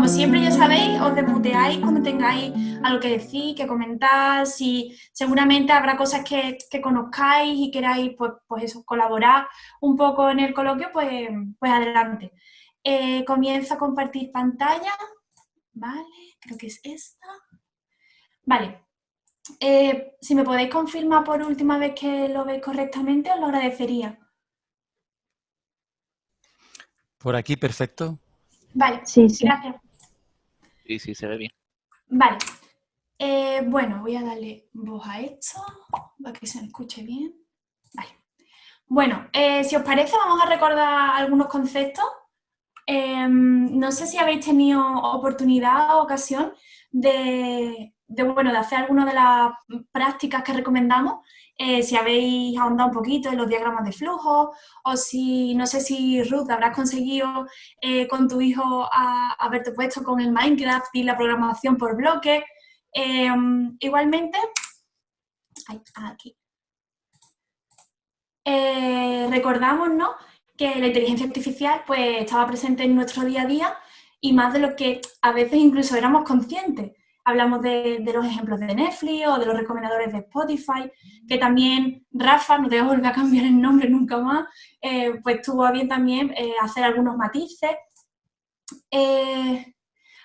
como siempre, ya sabéis, os desmuteáis cuando tengáis algo que decir, que comentar, si seguramente habrá cosas que conozcáis y queráis, pues eso, colaborar un poco en el coloquio, pues adelante. Comienzo a compartir pantalla, ¿vale? Creo que es esta. Vale. Si me podéis confirmar por última vez que lo veis correctamente, os lo agradecería. Por aquí, perfecto. Vale, Sí, sí. gracias. Sí, sí, se ve bien. Vale. Bueno, voy a darle voz a esto para que se me escuche bien. Vale. Bueno, si os parece, vamos a recordar algunos conceptos. No sé si habéis tenido oportunidad o ocasión de hacer alguna de las prácticas que recomendamos, si habéis ahondado un poquito en los diagramas de flujo, o si, no sé si Ruth habrás conseguido con tu hijo haberte puesto con el Minecraft y la programación por bloques. Igualmente, aquí. Recordamos, ¿no?, que la inteligencia artificial pues estaba presente en nuestro día a día y más de lo que a veces incluso éramos conscientes. Hablamos de los ejemplos de Netflix o de los recomendadores de Spotify, que también Rafa, no te voy a volver a cambiar el nombre nunca más, pues tuvo a bien también hacer algunos matices.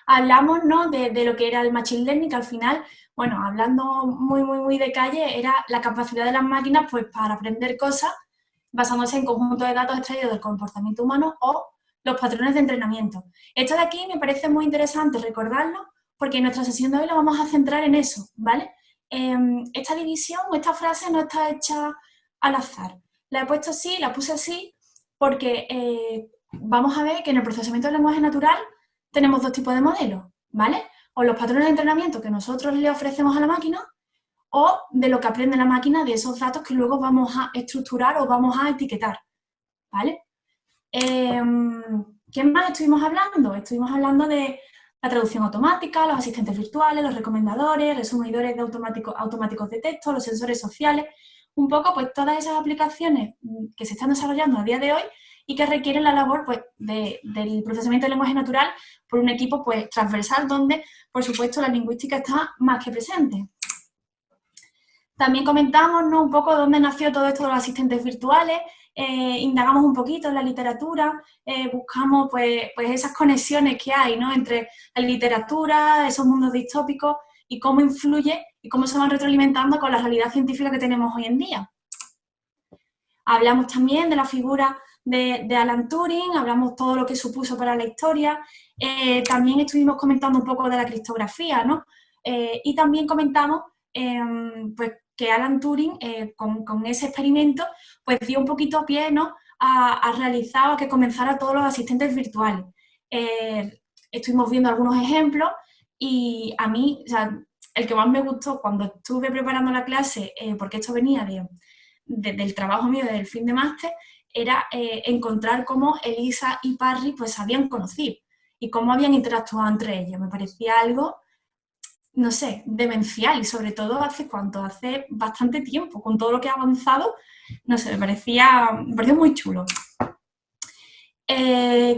Hablamos, ¿no?, de lo que era el machine learning, que al final, bueno, hablando muy de calle, era la capacidad de las máquinas pues para aprender cosas basándose en conjuntos de datos extraídos del comportamiento humano o los patrones de entrenamiento. Esto de aquí me parece muy interesante recordarlo porque en nuestra sesión de hoy lo vamos a centrar en eso, ¿vale? Esta división o esta frase no está hecha al azar. La he puesto así, la puse así porque vamos a ver que en el procesamiento del lenguaje natural tenemos dos tipos de modelos, ¿vale? O los patrones de entrenamiento que nosotros le ofrecemos a la máquina o de lo que aprende la máquina de esos datos que luego vamos a estructurar o vamos a etiquetar, ¿vale? ¿Qué más estuvimos hablando? Estuvimos hablando de la traducción automática, los asistentes virtuales, los recomendadores, resumidores de automáticos de texto, los sensores sociales, un poco pues todas esas aplicaciones que se están desarrollando a día de hoy y que requieren la labor pues, del procesamiento del lenguaje natural por un equipo pues, transversal donde, por supuesto, la lingüística está más que presente. También comentamos, ¿no?, un poco dónde nació todo esto de los asistentes virtuales, indagamos un poquito en la literatura, buscamos pues esas conexiones que hay, ¿no?, entre la literatura, esos mundos distópicos y cómo influye y cómo se van retroalimentando con la realidad científica que tenemos hoy en día. Hablamos también de la figura de Alan Turing, hablamos todo lo que supuso para la historia, también estuvimos comentando un poco de la criptografía, ¿no? Y también comentamos pues que Alan Turing, con ese experimento, pues dio un poquito pie, ¿no?, a realizar, a que comenzara todos los asistentes virtuales. Estuvimos viendo algunos ejemplos y a mí, o sea, el que más me gustó cuando estuve preparando la clase, porque esto venía del trabajo mío del fin de máster, era encontrar cómo Elisa y Parry pues se habían conocido y cómo habían interactuado entre ellos. Me parecía algo, no sé, demencial y sobre todo hace bastante tiempo, con todo lo que ha avanzado, no sé, me parecía muy chulo.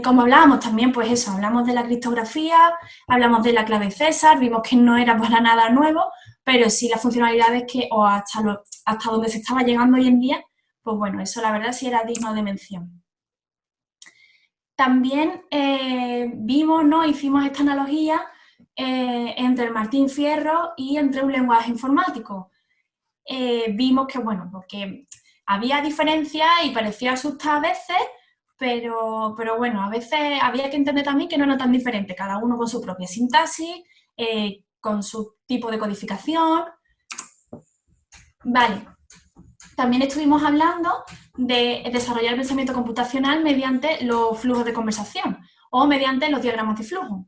Como hablábamos también, pues eso, hablamos de la criptografía, hablamos de la clave César, vimos que no era para nada nuevo, pero sí las funcionalidades o hasta donde se estaba llegando hoy en día, pues bueno, eso la verdad sí era digno de mención. También vimos, ¿no?, hicimos esta analogía entre el Martín Fierro y entre un lenguaje informático. Vimos que, bueno, porque había diferencias y parecía asustar a veces, pero bueno, a veces había que entender también que no era tan diferente, cada uno con su propia sintaxis, con su tipo de codificación. Vale. También estuvimos hablando de desarrollar el pensamiento computacional mediante los flujos de conversación o mediante los diagramas de flujo.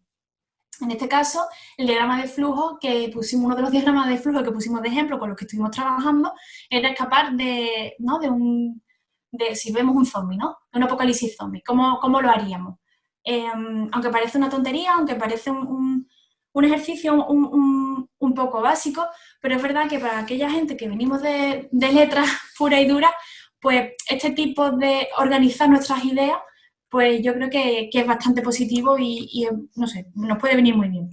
En este caso, el diagrama de flujo que pusimos, uno de los diagramas de flujo que pusimos de ejemplo con los que estuvimos trabajando, era escapar si vemos un zombie, ¿no?, un apocalipsis zombie, ¿cómo lo haríamos? Aunque parece una tontería, aunque parece un ejercicio un poco básico, pero es verdad que para aquella gente que venimos de letras pura y dura, pues este tipo de organizar nuestras ideas pues yo creo que es bastante positivo y, no sé, nos puede venir muy bien.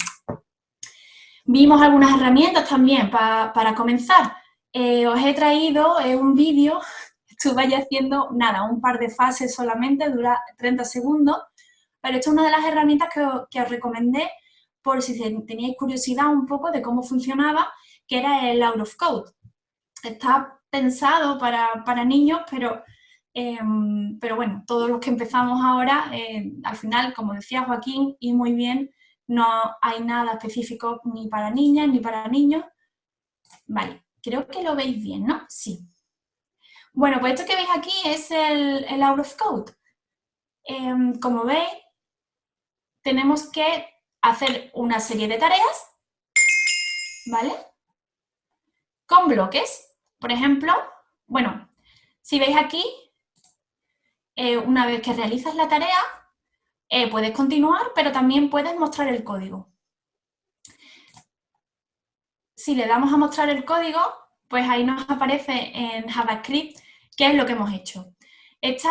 Vimos algunas herramientas también para comenzar. Os he traído un vídeo, estuve ya haciendo, nada, un par de fases solamente, dura 30 segundos, pero esta es una de las herramientas que os recomendé por si teníais curiosidad un poco de cómo funcionaba, que era el Out of Code. Está pensado para niños, pero bueno, todos los que empezamos ahora, al final, como decía Joaquín, y muy bien, no hay nada específico ni para niñas ni para niños. Vale, creo que lo veis bien, ¿no? Sí. Bueno, pues esto que veis aquí es el Out of Code. Como veis, tenemos que hacer una serie de tareas, ¿vale? Con bloques. Por ejemplo, bueno, si veis aquí, una vez que realizas la tarea, puedes continuar, pero también puedes mostrar el código. Si le damos a mostrar el código, pues ahí nos aparece en JavaScript qué es lo que hemos hecho. Este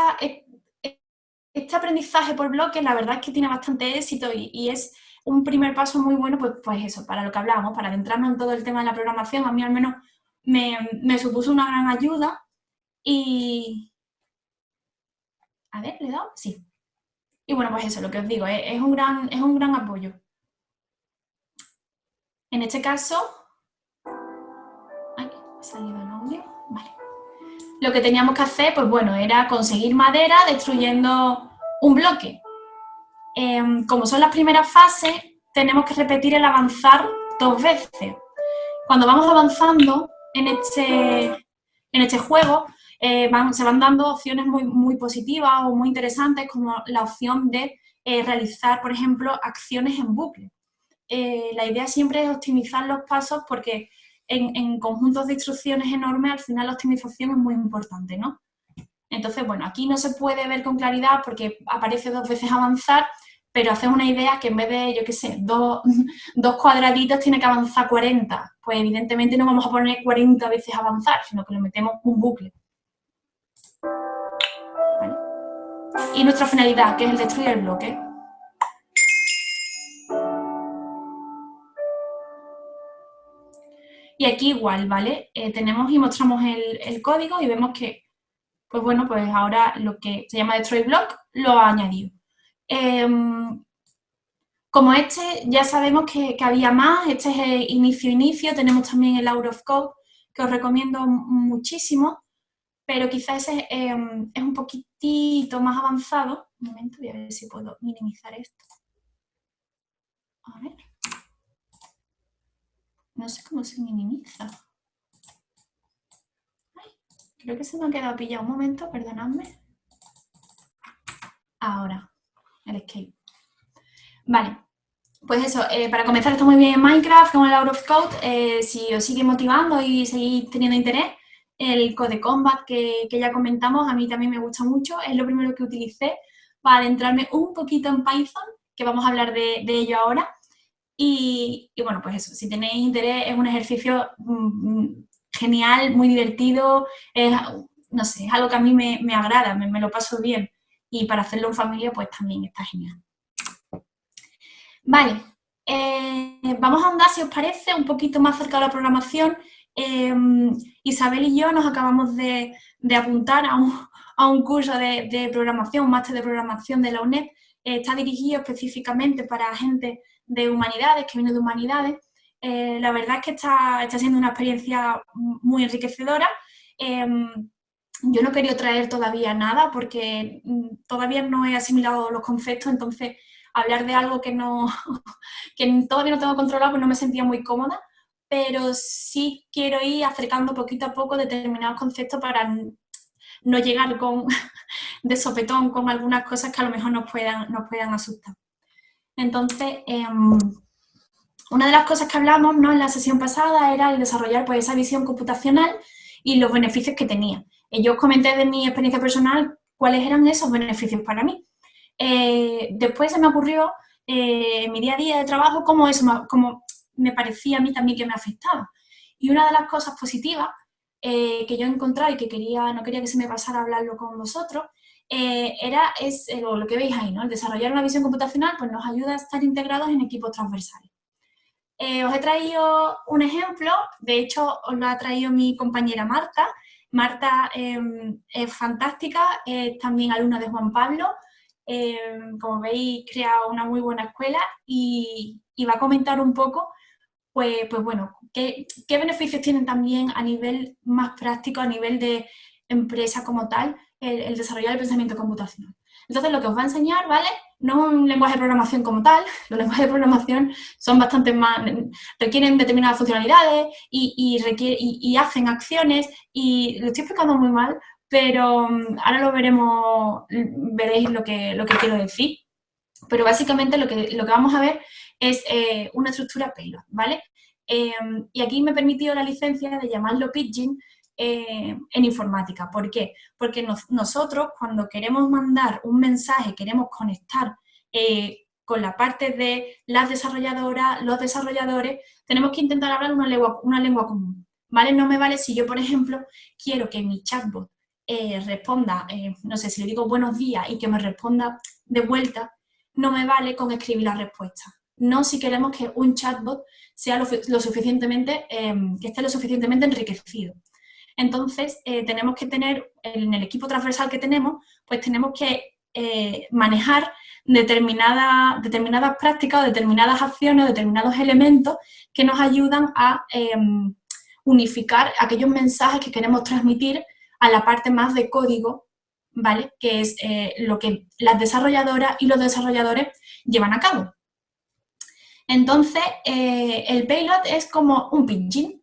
aprendizaje por bloques, la verdad es que tiene bastante éxito y es un primer paso muy bueno, pues eso, para lo que hablábamos, para adentrarnos en todo el tema de la programación. A mí al menos me supuso una gran ayuda y... A ver, ¿le he dado? Sí. Y bueno, pues eso, lo que os digo, es un gran apoyo. En este caso... Ay, ha salido el audio. Vale. Lo que teníamos que hacer, pues bueno, era conseguir madera destruyendo un bloque. Como son las primeras fases, tenemos que repetir el avanzar 2 veces. Cuando vamos avanzando en este juego, se van dando opciones muy positivas o muy interesantes, como la opción de realizar, por ejemplo, acciones en bucle. La idea siempre es optimizar los pasos porque en conjuntos de instrucciones enormes, al final la optimización es muy importante, ¿no? Entonces, bueno, aquí no se puede ver con claridad porque aparece 2 veces avanzar, pero haces una idea que en vez de, yo qué sé, dos cuadraditos tiene que avanzar 40. Pues evidentemente no vamos a poner 40 veces avanzar, sino que le metemos un bucle. ¿Vale? Y nuestra finalidad, que es el destruir el bloque. Y aquí igual, ¿vale? Tenemos y mostramos el código y vemos que, pues bueno, pues ahora lo que se llama destroy block lo ha añadido. Como este, ya sabemos que había más, este es el inicio, tenemos también el out of code, que os recomiendo muchísimo, pero quizás ese es un poquitito más avanzado. Un momento, voy a ver si puedo minimizar esto. A ver. No sé cómo se minimiza. Ay, creo que se me ha quedado pillado un momento, perdonadme. Ahora, el escape. Vale. Pues eso, para comenzar está muy bien en Minecraft con el Out of Code. Si os sigue motivando y seguís teniendo interés, el Code Combat que ya comentamos, a mí también me gusta mucho. Es lo primero que utilicé para adentrarme un poquito en Python, que vamos a hablar de ello ahora. Y bueno, pues eso, si tenéis interés, es un ejercicio genial, muy divertido. No sé, es algo que a mí me agrada, me lo paso bien. Y para hacerlo en familia, pues también está genial. Vale, vamos a andar, si os parece, un poquito más cerca de la programación. Isabel y yo nos acabamos de apuntar a un curso de programación, un máster de programación de la UNED. Está dirigido específicamente para gente de humanidades, que viene de humanidades. La verdad es que está siendo una experiencia muy enriquecedora. Yo no he querido traer todavía nada porque todavía no he asimilado los conceptos, entonces hablar de algo que todavía no tengo controlado, pues no me sentía muy cómoda, pero sí quiero ir acercando poquito a poco determinados conceptos para no llegar de sopetón con algunas cosas que a lo mejor nos puedan asustar. Entonces, una de las cosas que hablamos, ¿no?, en la sesión pasada era el desarrollar pues, esa visión computacional y los beneficios que tenía. Yo os comenté de mi experiencia personal cuáles eran esos beneficios para mí. Después se me ocurrió en mi día a día de trabajo cómo me parecía a mí también que me afectaba. Y una de las cosas positivas que yo he encontrado y que no quería que se me pasara a hablarlo con vosotros, lo que veis ahí, ¿no? El desarrollar una visión computacional pues nos ayuda a estar integrados en equipos transversales. Os he traído un ejemplo, de hecho os lo ha traído mi compañera Marta. Marta es fantástica, es también alumna de Juan Pablo. Como veis, crea una muy buena escuela y va a comentar un poco, pues bueno, qué beneficios tienen también a nivel más práctico, a nivel de empresa como tal, el desarrollar el pensamiento computacional. Entonces, lo que os va a enseñar, ¿vale? No un lenguaje de programación como tal, los lenguajes de programación son bastante más, requieren determinadas funcionalidades y hacen acciones, y lo estoy explicando muy mal, pero ahora lo veremos, veréis lo que quiero decir. Pero básicamente lo que vamos a ver es una estructura payload, ¿vale? Y aquí me he permitido la licencia de llamarlo pidgin en informática. ¿Por qué? Porque nosotros cuando queremos mandar un mensaje, queremos conectar con la parte de las desarrolladoras, los desarrolladores, tenemos que intentar hablar una lengua común, ¿vale? No me vale si yo, por ejemplo, quiero que mi chatbot responda, no sé, si le digo buenos días y que me responda de vuelta, no me vale con escribir la respuesta. No si queremos que un chatbot sea lo suficientemente, que esté lo suficientemente enriquecido. Entonces, tenemos que tener, en el equipo transversal que tenemos, pues tenemos que manejar determinadas prácticas o determinadas acciones o determinados elementos que nos ayudan a unificar aquellos mensajes que queremos transmitir a la parte más de código, ¿vale? Que es lo que las desarrolladoras y los desarrolladores llevan a cabo. Entonces, el payload es como un pidgin.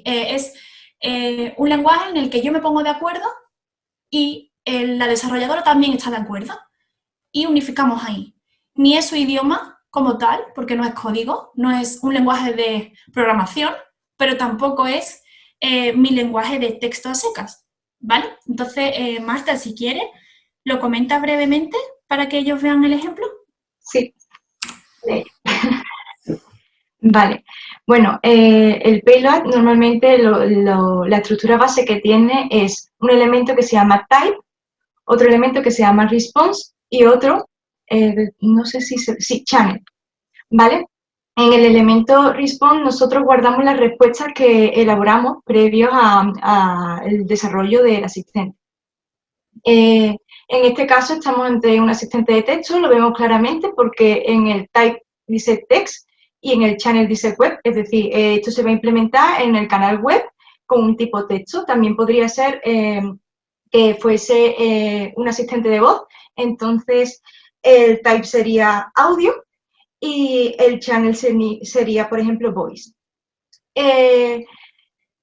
Es un lenguaje en el que yo me pongo de acuerdo y la desarrolladora también está de acuerdo y unificamos ahí. Ni es su idioma como tal, porque no es código, no es un lenguaje de programación, pero tampoco es mi lenguaje de texto a secas, ¿vale? Entonces, Marta, si quieres, lo comenta brevemente para que ellos vean el ejemplo. Sí. Vale. Bueno, el payload normalmente la estructura base que tiene es un elemento que se llama type, otro elemento que se llama response y otro, no sé si sí, channel, ¿vale? En el elemento response nosotros guardamos las respuestas que elaboramos previos al desarrollo del asistente. En este caso estamos ante un asistente de texto, lo vemos claramente porque en el type dice text y en el channel dice web, es decir, esto se va a implementar en el canal web con un tipo texto. También podría ser que fuese un asistente de voz, entonces el type sería audio y el channel sería, por ejemplo, voice.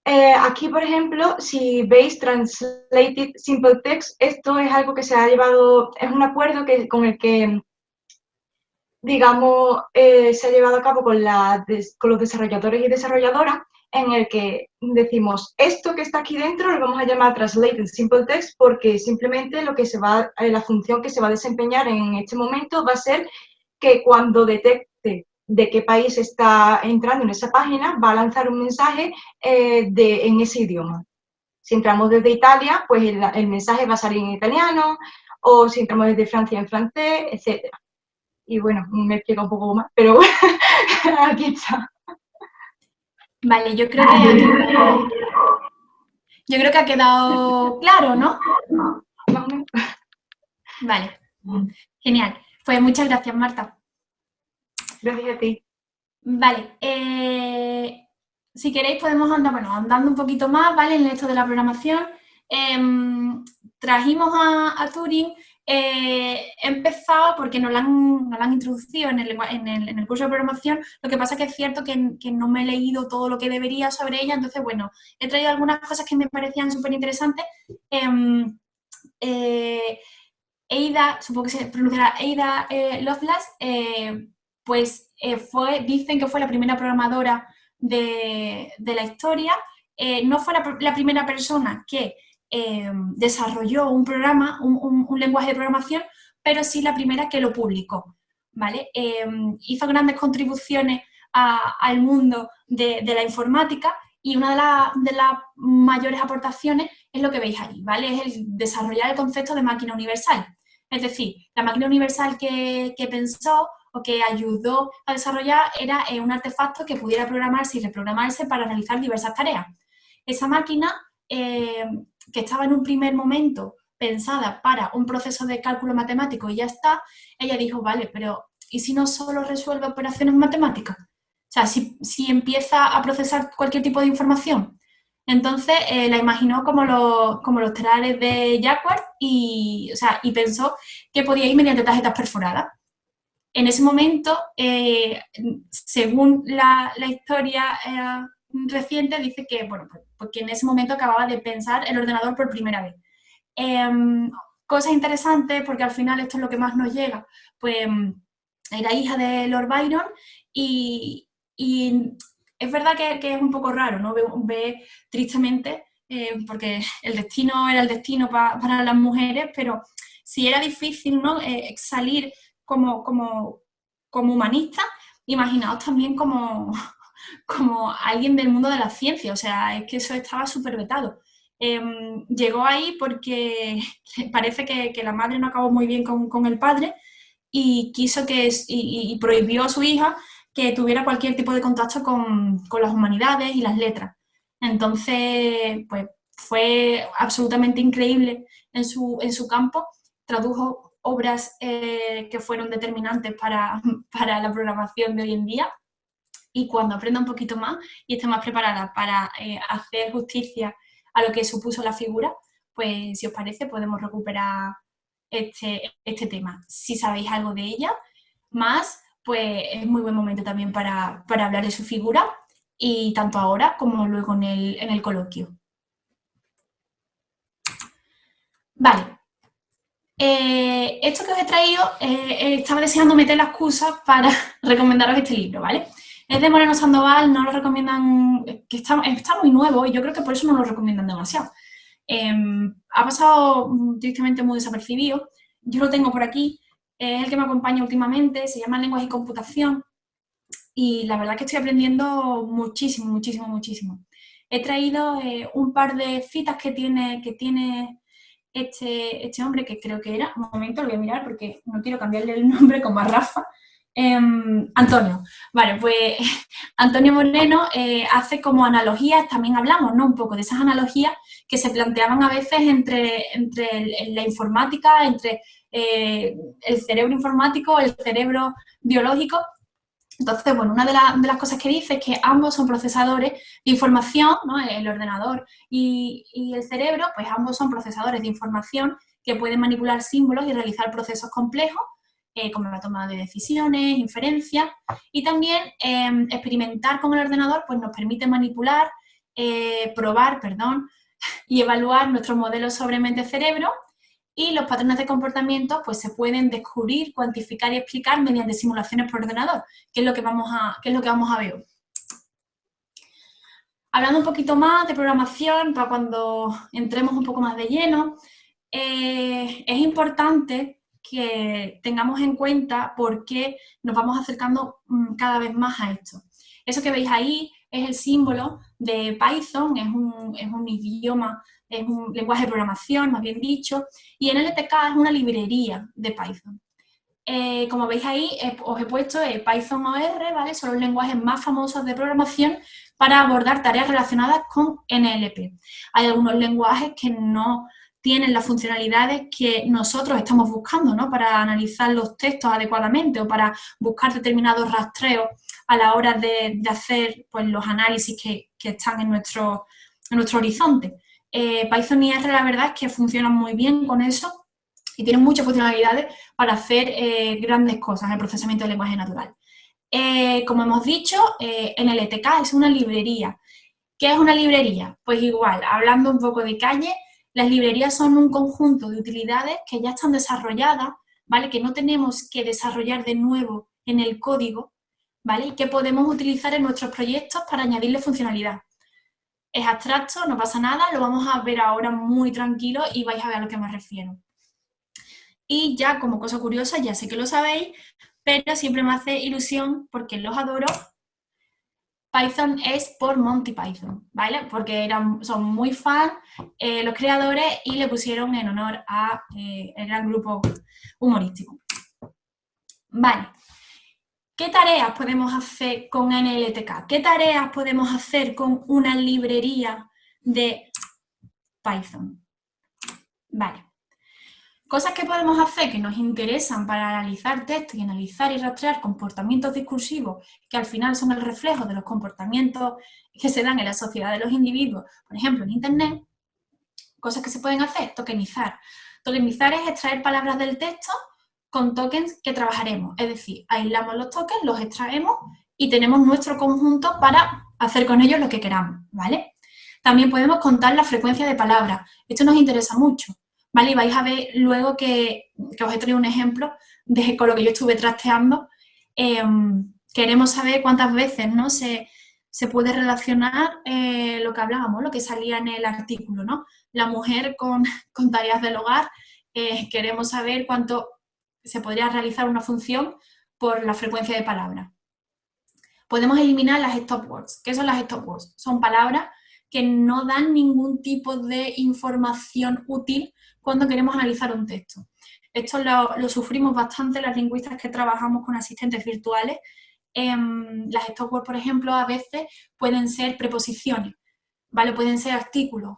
Aquí, por ejemplo, si veis Translated Simple Text, esto es algo que se ha llevado, es un acuerdo con el que, digamos, se ha llevado a cabo con los desarrolladores y desarrolladoras, en el que decimos, esto que está aquí dentro lo vamos a llamar Translated Simple Text porque simplemente la función que se va a desempeñar en este momento va a ser que cuando detecte de qué país está entrando en esa página, va a lanzar un mensaje en ese idioma. Si entramos desde Italia, pues el mensaje va a salir en italiano, o si entramos desde Francia en francés, etc. Y bueno, me explica un poco más, pero aquí está. Vale, yo creo que ha quedado claro, ¿no? Vale, genial. Pues muchas gracias, Marta. Gracias a ti. Vale, si queréis podemos andar, bueno, andando un poquito más, ¿vale? En esto de la programación. Trajimos a Turing, he empezado porque nos la han introducido en el curso de programación, lo que pasa que es cierto que no me he leído todo lo que debería sobre ella, entonces, bueno, he traído algunas cosas que me parecían súper interesantes. Ada, supongo que se pronunciará Ada Lovelace, pues dicen que fue la primera programadora de la historia. No fue la primera persona que desarrolló un programa, un lenguaje de programación, pero sí la primera que lo publicó, ¿vale? Hizo grandes contribuciones al mundo de la informática Y una de las mayores aportaciones es lo que veis ahí, ¿vale? Es el desarrollar el concepto de máquina universal. Es decir, la máquina universal que pensó o que ayudó a desarrollar era un artefacto que pudiera programarse y reprogramarse para realizar diversas tareas. Esa máquina, que estaba en un primer momento pensada para un proceso de cálculo matemático y ya está, ella dijo, vale, pero ¿y si no solo resuelve operaciones matemáticas? O sea, si empieza a procesar cualquier tipo de información. Entonces la imaginó como los telares de Jacquard y pensó que podía ir mediante tarjetas perforadas. En ese momento, según la historia reciente, dice que, bueno, porque en ese momento acababa de pensar el ordenador por primera vez. Cosa interesante, porque al final esto es lo que más nos llega, pues era hija de Lord Byron y es verdad que es un poco raro, ¿no? Ve tristemente, porque el destino era el destino para las mujeres, pero si era difícil, ¿no? Salir como humanista, imaginaos también como alguien del mundo de la ciencia, o sea, es que eso estaba súper vetado. Llegó ahí porque parece que la madre no acabó muy bien con el padre y quiso y prohibió a su hija que tuviera cualquier tipo de contacto con las humanidades y las letras. Entonces, pues fue absolutamente increíble en su campo, tradujo obras que fueron determinantes para la programación de hoy en día, y cuando aprenda un poquito más y esté más preparada para hacer justicia a lo que supuso la figura, pues si os parece podemos recuperar este tema. Si sabéis algo de ella más, pues es muy buen momento también para hablar de su figura, y tanto ahora como luego en el coloquio. Vale. Esto que os he traído, estaba deseando meter la excusa para recomendaros este libro, ¿vale? Es de Moreno Sandoval, no lo recomiendan, que está muy nuevo y yo creo que por eso no lo recomiendan demasiado. Ha pasado tristemente muy desapercibido. Yo lo tengo por aquí, es el que me acompaña últimamente, se llama Lenguaje y Computación y la verdad es que estoy aprendiendo muchísimo, muchísimo, muchísimo. He traído un par de citas que tiene este hombre, que creo que era, un momento, lo voy a mirar porque no quiero cambiarle el nombre como a Rafa. Antonio. Vale, pues Antonio Moreno hace como analogías, también hablamos, ¿no? Un poco de esas analogías que se planteaban a veces entre la informática, entre el cerebro informático, el cerebro biológico. Entonces, bueno, una de las cosas que dice es que ambos son procesadores de información, ¿no? El ordenador y el cerebro, pues ambos son procesadores de información que pueden manipular símbolos y realizar procesos complejos, como la toma de decisiones, inferencias, y también experimentar con el ordenador pues nos permite manipular, probar, y evaluar nuestros modelos sobre mente-cerebro, y los patrones de comportamiento pues se pueden descubrir, cuantificar y explicar mediante simulaciones por ordenador, que es lo que vamos a ver hoy. Hablando un poquito más de programación, para cuando entremos un poco más de lleno, es importante que tengamos en cuenta por qué nos vamos acercando cada vez más a esto. Eso que veis ahí es el símbolo de Python, es un idioma, es un lenguaje de programación, más bien dicho, y en LTK es una librería de Python. Como veis ahí, os he puesto Python o R, ¿vale? Son los lenguajes más famosos de programación para abordar tareas relacionadas con NLP. Hay algunos lenguajes que no tienen las funcionalidades que nosotros estamos buscando, ¿no? Para analizar los textos adecuadamente o para buscar determinados rastreos a la hora de hacer pues, los análisis que están en nuestro horizonte. Python y R, la verdad es que funcionan muy bien con eso y tienen muchas funcionalidades para hacer grandes cosas en el procesamiento del lenguaje natural. Como hemos dicho, NLTK es una librería. ¿Qué es una librería? Pues igual, hablando un poco de calle, las librerías son un conjunto de utilidades que ya están desarrolladas, ¿vale? Que no tenemos que desarrollar de nuevo en el código, ¿vale? Y que podemos utilizar en nuestros proyectos para añadirle funcionalidad. Es abstracto, no pasa nada, lo vamos a ver ahora muy tranquilo y vais a ver a lo que me refiero. Y ya como cosa curiosa, ya sé que lo sabéis, pero siempre me hace ilusión, porque los adoro, Python es por Monty Python, ¿vale? Porque son muy fans los creadores y le pusieron en honor a el gran grupo humorístico. Vale. ¿Qué tareas podemos hacer con NLTK? ¿Qué tareas podemos hacer con una librería de Python? Vale. Cosas que podemos hacer que nos interesan para analizar texto y analizar y rastrear comportamientos discursivos que al final son el reflejo de los comportamientos que se dan en la sociedad de los individuos, por ejemplo, en Internet. Cosas que se pueden hacer, tokenizar. Tokenizar es extraer palabras del texto con tokens que trabajaremos, es decir, aislamos los tokens, los extraemos y tenemos nuestro conjunto para hacer con ellos lo que queramos, ¿vale? También podemos contar la frecuencia de palabras, esto nos interesa mucho, ¿vale? Y vais a ver luego que os he traído un ejemplo de con lo que yo estuve trasteando. Queremos saber cuántas veces, ¿no?, se puede relacionar lo que hablábamos, lo que salía en el artículo, ¿no? La mujer con tareas del hogar, queremos saber cuánto se podría realizar una función por la frecuencia de palabras. Podemos eliminar las stop words. ¿Qué son las stop words? Son palabras que no dan ningún tipo de información útil cuando queremos analizar un texto. Esto lo sufrimos bastante las lingüistas que trabajamos con asistentes virtuales. Las stop words, por ejemplo, a veces pueden ser preposiciones, ¿vale? Pueden ser artículos.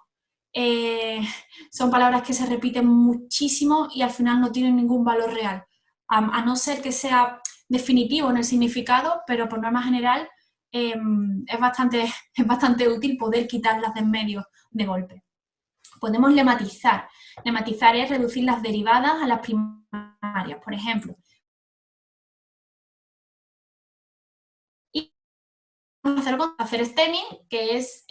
Son palabras que se repiten muchísimo y al final no tienen ningún valor real, a no ser que sea definitivo en el significado, pero por norma general es bastante útil poder quitarlas de en medio de golpe. Podemos lematizar. Lematizar es reducir las derivadas a las primarias, por ejemplo. Y vamos a hacer stemming, que es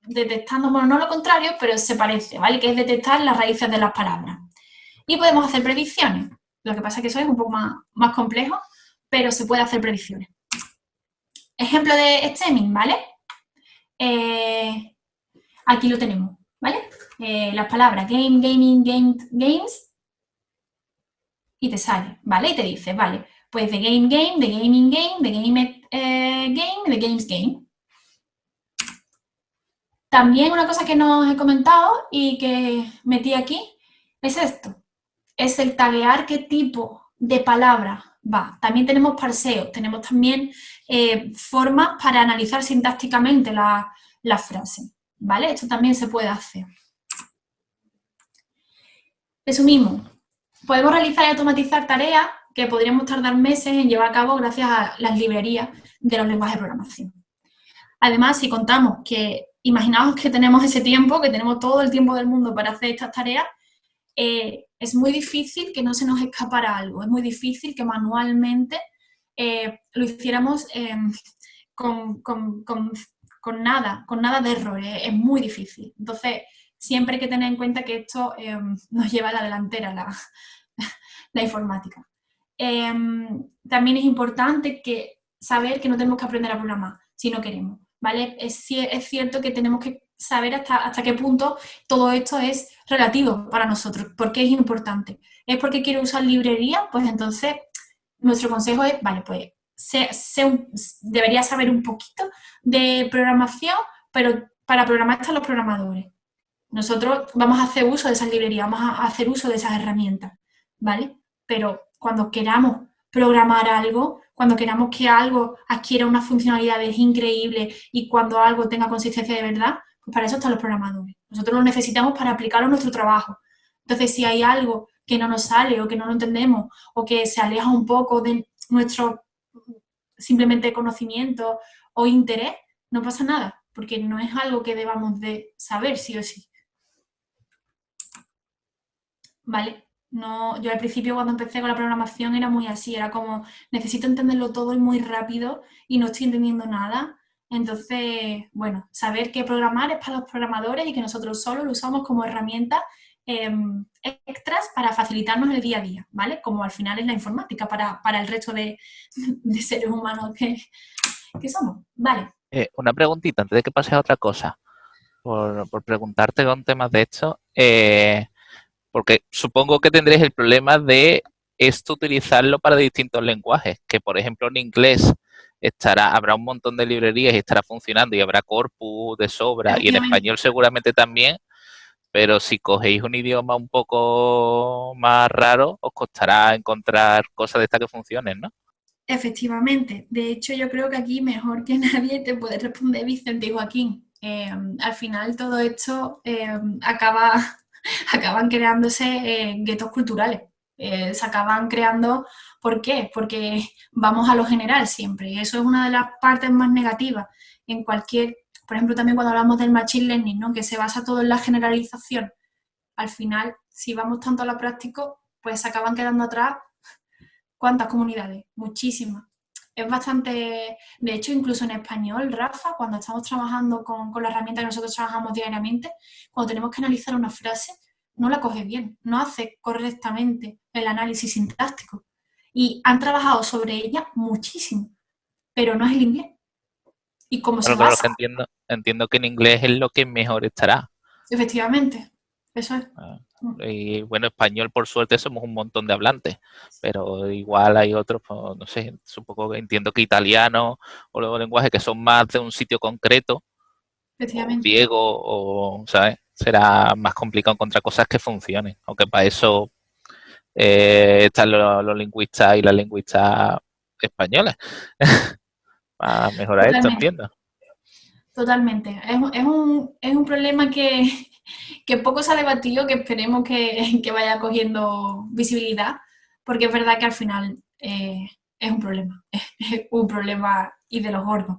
detectando, bueno, no lo contrario, pero se parece, ¿vale? Que es detectar las raíces de las palabras. Y podemos hacer predicciones. Lo que pasa es que eso es un poco más complejo, pero se puede hacer predicciones. Ejemplo de stemming, ¿vale? Aquí lo tenemos, ¿vale? Las palabras game, gaming, games, y te sale, ¿vale? Y te dice, vale, pues de game, game, de gaming, game, de game, game, de games, game. También una cosa que no os he comentado y que metí aquí es esto. Es el taguear qué tipo de palabra va. También tenemos parseos, tenemos también formas para analizar sintácticamente la frase, ¿vale? Esto también se puede hacer. Resumimos. Podemos realizar y automatizar tareas que podríamos tardar meses en llevar a cabo gracias a las librerías de los lenguajes de programación. Además, si contamos que, imaginaos que tenemos ese tiempo, que tenemos todo el tiempo del mundo para hacer estas tareas, es muy difícil que no se nos escapara algo, es muy difícil que manualmente lo hiciéramos con nada de errores, es muy difícil. Entonces, siempre hay que tener en cuenta que esto nos lleva a la delantera, la informática. También es importante saber que no tenemos que aprender a programar si no queremos, ¿vale? Es cierto que tenemos que saber hasta qué punto todo esto es relativo para nosotros. ¿Por qué es importante? ¿Es porque quiero usar librería? Pues entonces nuestro consejo es, vale, pues debería saber un poquito de programación, pero para programar están los programadores. Nosotros vamos a hacer uso de esas librerías, vamos a hacer uso de esas herramientas, ¿vale? Pero cuando queramos programar algo, cuando queramos que algo adquiera unas funcionalidades increíbles y cuando algo tenga consistencia de verdad, pues para eso están los programadores. Nosotros lo necesitamos para aplicarlo a nuestro trabajo. Entonces, si hay algo que no nos sale o que no lo entendemos o que se aleja un poco de nuestro simplemente conocimiento o interés, no pasa nada, porque no es algo que debamos de saber sí o sí. ¿Vale? No, yo al principio cuando empecé con la programación era muy así, era como necesito entenderlo todo y muy rápido y no estoy entendiendo nada. Entonces, bueno, saber que programar es para los programadores y que nosotros solo lo usamos como herramienta extras para facilitarnos el día a día, ¿vale? Como al final es la informática para el resto de seres humanos que somos, ¿vale? Una preguntita antes de que pase a otra cosa, por preguntarte con temas de esto, porque supongo que tendréis el problema de esto utilizarlo para distintos lenguajes, que por ejemplo en inglés habrá un montón de librerías y estará funcionando y habrá corpus de sobra y en Efectivamente. español seguramente también, pero si cogéis un idioma un poco más raro, os costará encontrar cosas de estas que funcionen, ¿no? Efectivamente. De hecho, yo creo que aquí mejor que nadie te puede responder Vicente y Joaquín. Al final todo esto acaban creándose guetos culturales. Se acaban creando, ¿por qué? Porque vamos a lo general siempre. Y eso es una de las partes más negativas en cualquier, por ejemplo, también cuando hablamos del machine learning, ¿no? Que se basa todo en la generalización. Al final, si vamos tanto a lo práctico, pues se acaban quedando atrás. ¿Cuántas comunidades? Muchísimas. Es bastante, de hecho, incluso en español, Rafa, cuando estamos trabajando con la herramienta que nosotros trabajamos diariamente, cuando tenemos que analizar una frase, no la coge bien, no hace correctamente el análisis sintáctico. Y han trabajado sobre ella muchísimo, pero no es el inglés. Y cómo se Claro, que basa, entiendo que en inglés es lo que mejor estará. efectivamente, eso es. Y bueno, español por suerte somos un montón de hablantes, pero igual hay otros, pues, no sé, supongo que entiendo que italiano o los lenguajes que son más de un sitio concreto, o Efectivamente. griego, o, ¿sabes? Será más complicado encontrar cosas que funcionen, aunque para eso están los lingüistas y las lingüistas españoles, para mejorar esto, Totalmente. entiendo. Totalmente. Es un problema que poco se ha debatido, que esperemos que vaya cogiendo visibilidad, porque es verdad que al final es un problema, es un problema y de los gordos.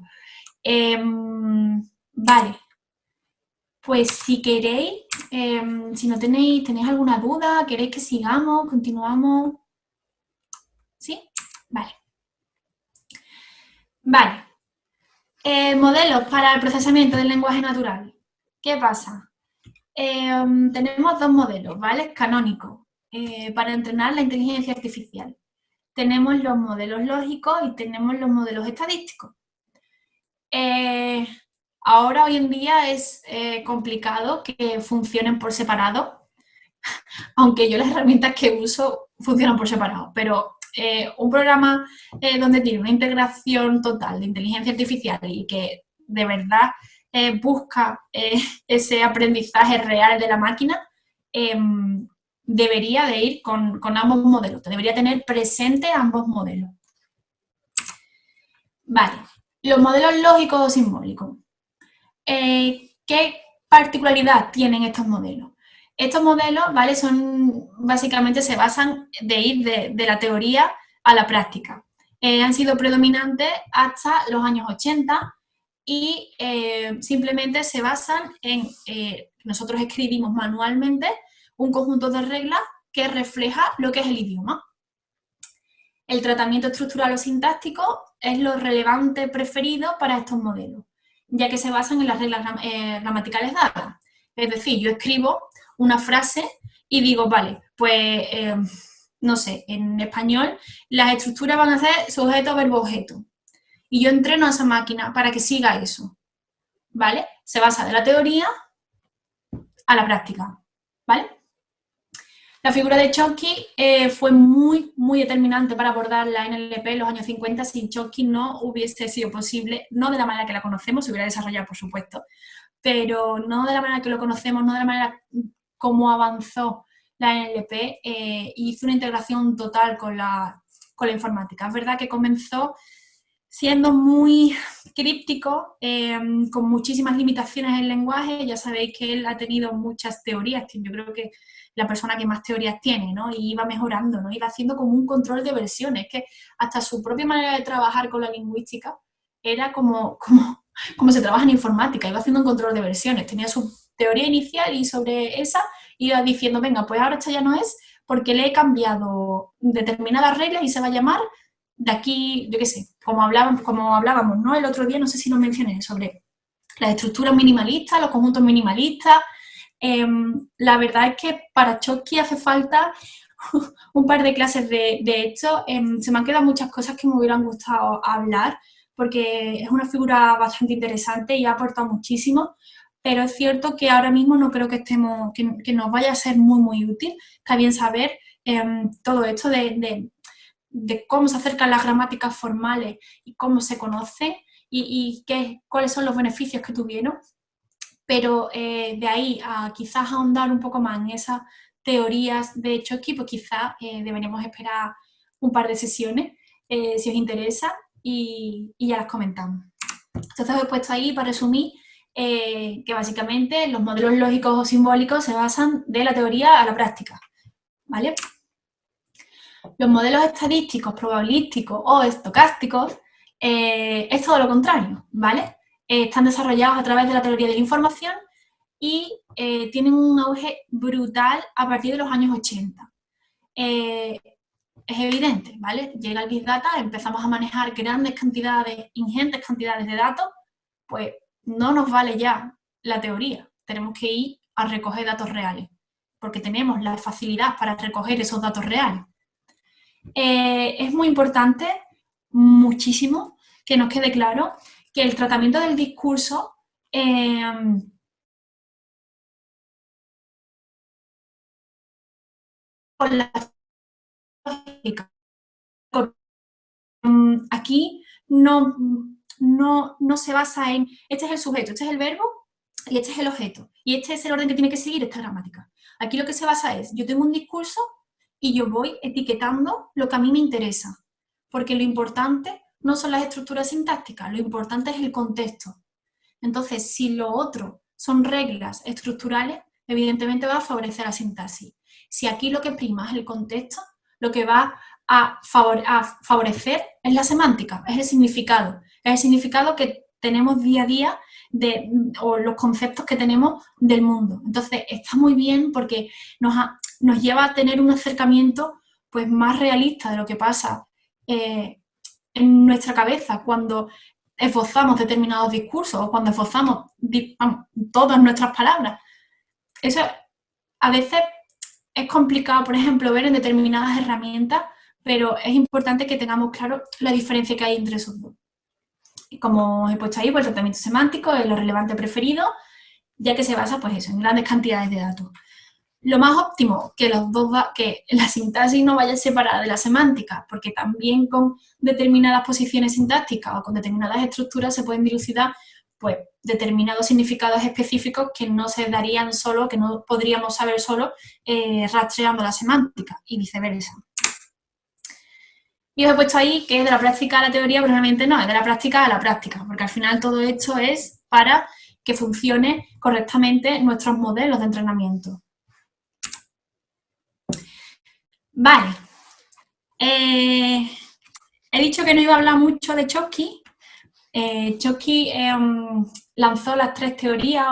Vale, pues si queréis, si no tenéis alguna duda, queréis que sigamos, continuamos. ¿Sí? Vale. Vale. Modelos para el procesamiento del lenguaje natural. ¿Qué pasa? Tenemos dos modelos, ¿vale? Canónicos, para entrenar la inteligencia artificial. Tenemos los modelos lógicos y tenemos los modelos estadísticos. Ahora, hoy en día, es complicado que funcionen por separado, aunque yo las herramientas que uso funcionan por separado, pero un programa donde tiene una integración total de inteligencia artificial y que de verdad busca ese aprendizaje real de la máquina, debería de ir con ambos modelos, debería tener presente ambos modelos. Vale, los modelos lógicos o simbólicos. ¿Qué particularidad tienen estos modelos? Estos modelos, ¿vale? Básicamente se basan de ir de la teoría a la práctica. Han sido predominantes hasta los años 80 y simplemente se basan en, nosotros escribimos manualmente un conjunto de reglas que refleja lo que es el idioma. El tratamiento estructural o sintáctico es lo relevante preferido para estos modelos, ya que se basan en las reglas gramaticales dadas. Es decir, yo escribo una frase y digo, vale, pues, no sé, en español las estructuras van a ser sujeto, verbo, objeto. Y yo entreno a esa máquina para que siga eso, ¿vale? Se basa de la teoría a la práctica, ¿vale? La figura de Chomsky fue muy, muy determinante para abordar la NLP en los años 50. Sin Chomsky no hubiese sido posible, no de la manera que la conocemos, se hubiera desarrollado, por supuesto, pero no de la manera que lo conocemos, no de la manera como avanzó la NLP, hizo una integración total con la informática. Es verdad que comenzó siendo muy críptico, con muchísimas limitaciones en el lenguaje. Ya sabéis que él ha tenido muchas teorías, que yo creo que la persona que más teorías tiene, ¿no? Y iba mejorando, ¿no? Iba haciendo como un control de versiones, que hasta su propia manera de trabajar con la lingüística era como se trabaja en informática, iba haciendo un control de versiones, tenía su teoría inicial y sobre esa iba diciendo, venga, pues ahora esta ya no es, porque le he cambiado determinadas reglas y se va a llamar de aquí, yo qué sé, como hablábamos, ¿no? El otro día, no sé si lo mencioné, sobre las estructuras minimalistas, los conjuntos minimalistas. La verdad es que para Chomsky hace falta un par de clases de esto. Se me han quedado muchas cosas que me hubieran gustado hablar, porque es una figura bastante interesante y ha aportado muchísimo, pero es cierto que ahora mismo no creo que que nos vaya a ser muy, muy útil. Está bien saber todo esto de de cómo se acercan las gramáticas formales y cómo se conocen y cuáles son los beneficios que tuvieron. Pero de ahí a quizás ahondar un poco más en esas teorías de Chomsky, pues quizás deberíamos esperar un par de sesiones, si os interesa, y ya las comentamos. Entonces os he puesto ahí, para resumir, que básicamente los modelos lógicos o simbólicos se basan de la teoría a la práctica, ¿vale? Los modelos estadísticos, probabilísticos o estocásticos es todo lo contrario, ¿vale? Están desarrollados a través de la teoría de la información y tienen un auge brutal a partir de los años 80. Es evidente, ¿vale? Llega el Big Data, empezamos a manejar grandes cantidades, ingentes cantidades de datos, pues no nos vale ya la teoría, tenemos que ir a recoger datos reales, porque tenemos la facilidad para recoger esos datos reales. Es muy importante, muchísimo, que nos quede claro que el tratamiento del discurso con la lógica. Aquí no se basa en este es el sujeto, este es el verbo y este es el objeto. Y este es el orden que tiene que seguir esta gramática. Aquí lo que se basa es, yo tengo un discurso y yo voy etiquetando lo que a mí me interesa. Porque lo importante no son las estructuras sintácticas, lo importante es el contexto. Entonces, si lo otro son reglas estructurales, evidentemente va a favorecer la sintaxis. Si aquí lo que prima es el contexto, lo que va a favorecer es la semántica, es el significado que tenemos día a día o los conceptos que tenemos del mundo. Entonces, está muy bien porque nos lleva a tener un acercamiento pues, más realista de lo que pasa en nuestra cabeza cuando esbozamos determinados discursos o cuando esbozamos todas nuestras palabras. Eso a veces es complicado, por ejemplo, ver en determinadas herramientas, pero es importante que tengamos claro la diferencia que hay entre esos dos. Y como os he puesto ahí, pues el tratamiento semántico es lo relevante preferido, ya que se basa pues eso, en grandes cantidades de datos. Lo más óptimo, que la sintaxis no vaya separada de la semántica, porque también con determinadas posiciones sintácticas o con determinadas estructuras se pueden dilucidar pues, determinados significados específicos que no se darían solo, que no podríamos saber solo rastreando la semántica y viceversa. Y os he puesto ahí que es de la práctica a la teoría, pero realmente no, es de la práctica a la práctica, porque al final todo esto es para que funcione correctamente nuestros modelos de entrenamiento. Vale. He dicho que no iba a hablar mucho de Chomsky. Chomsky lanzó las tres teorías,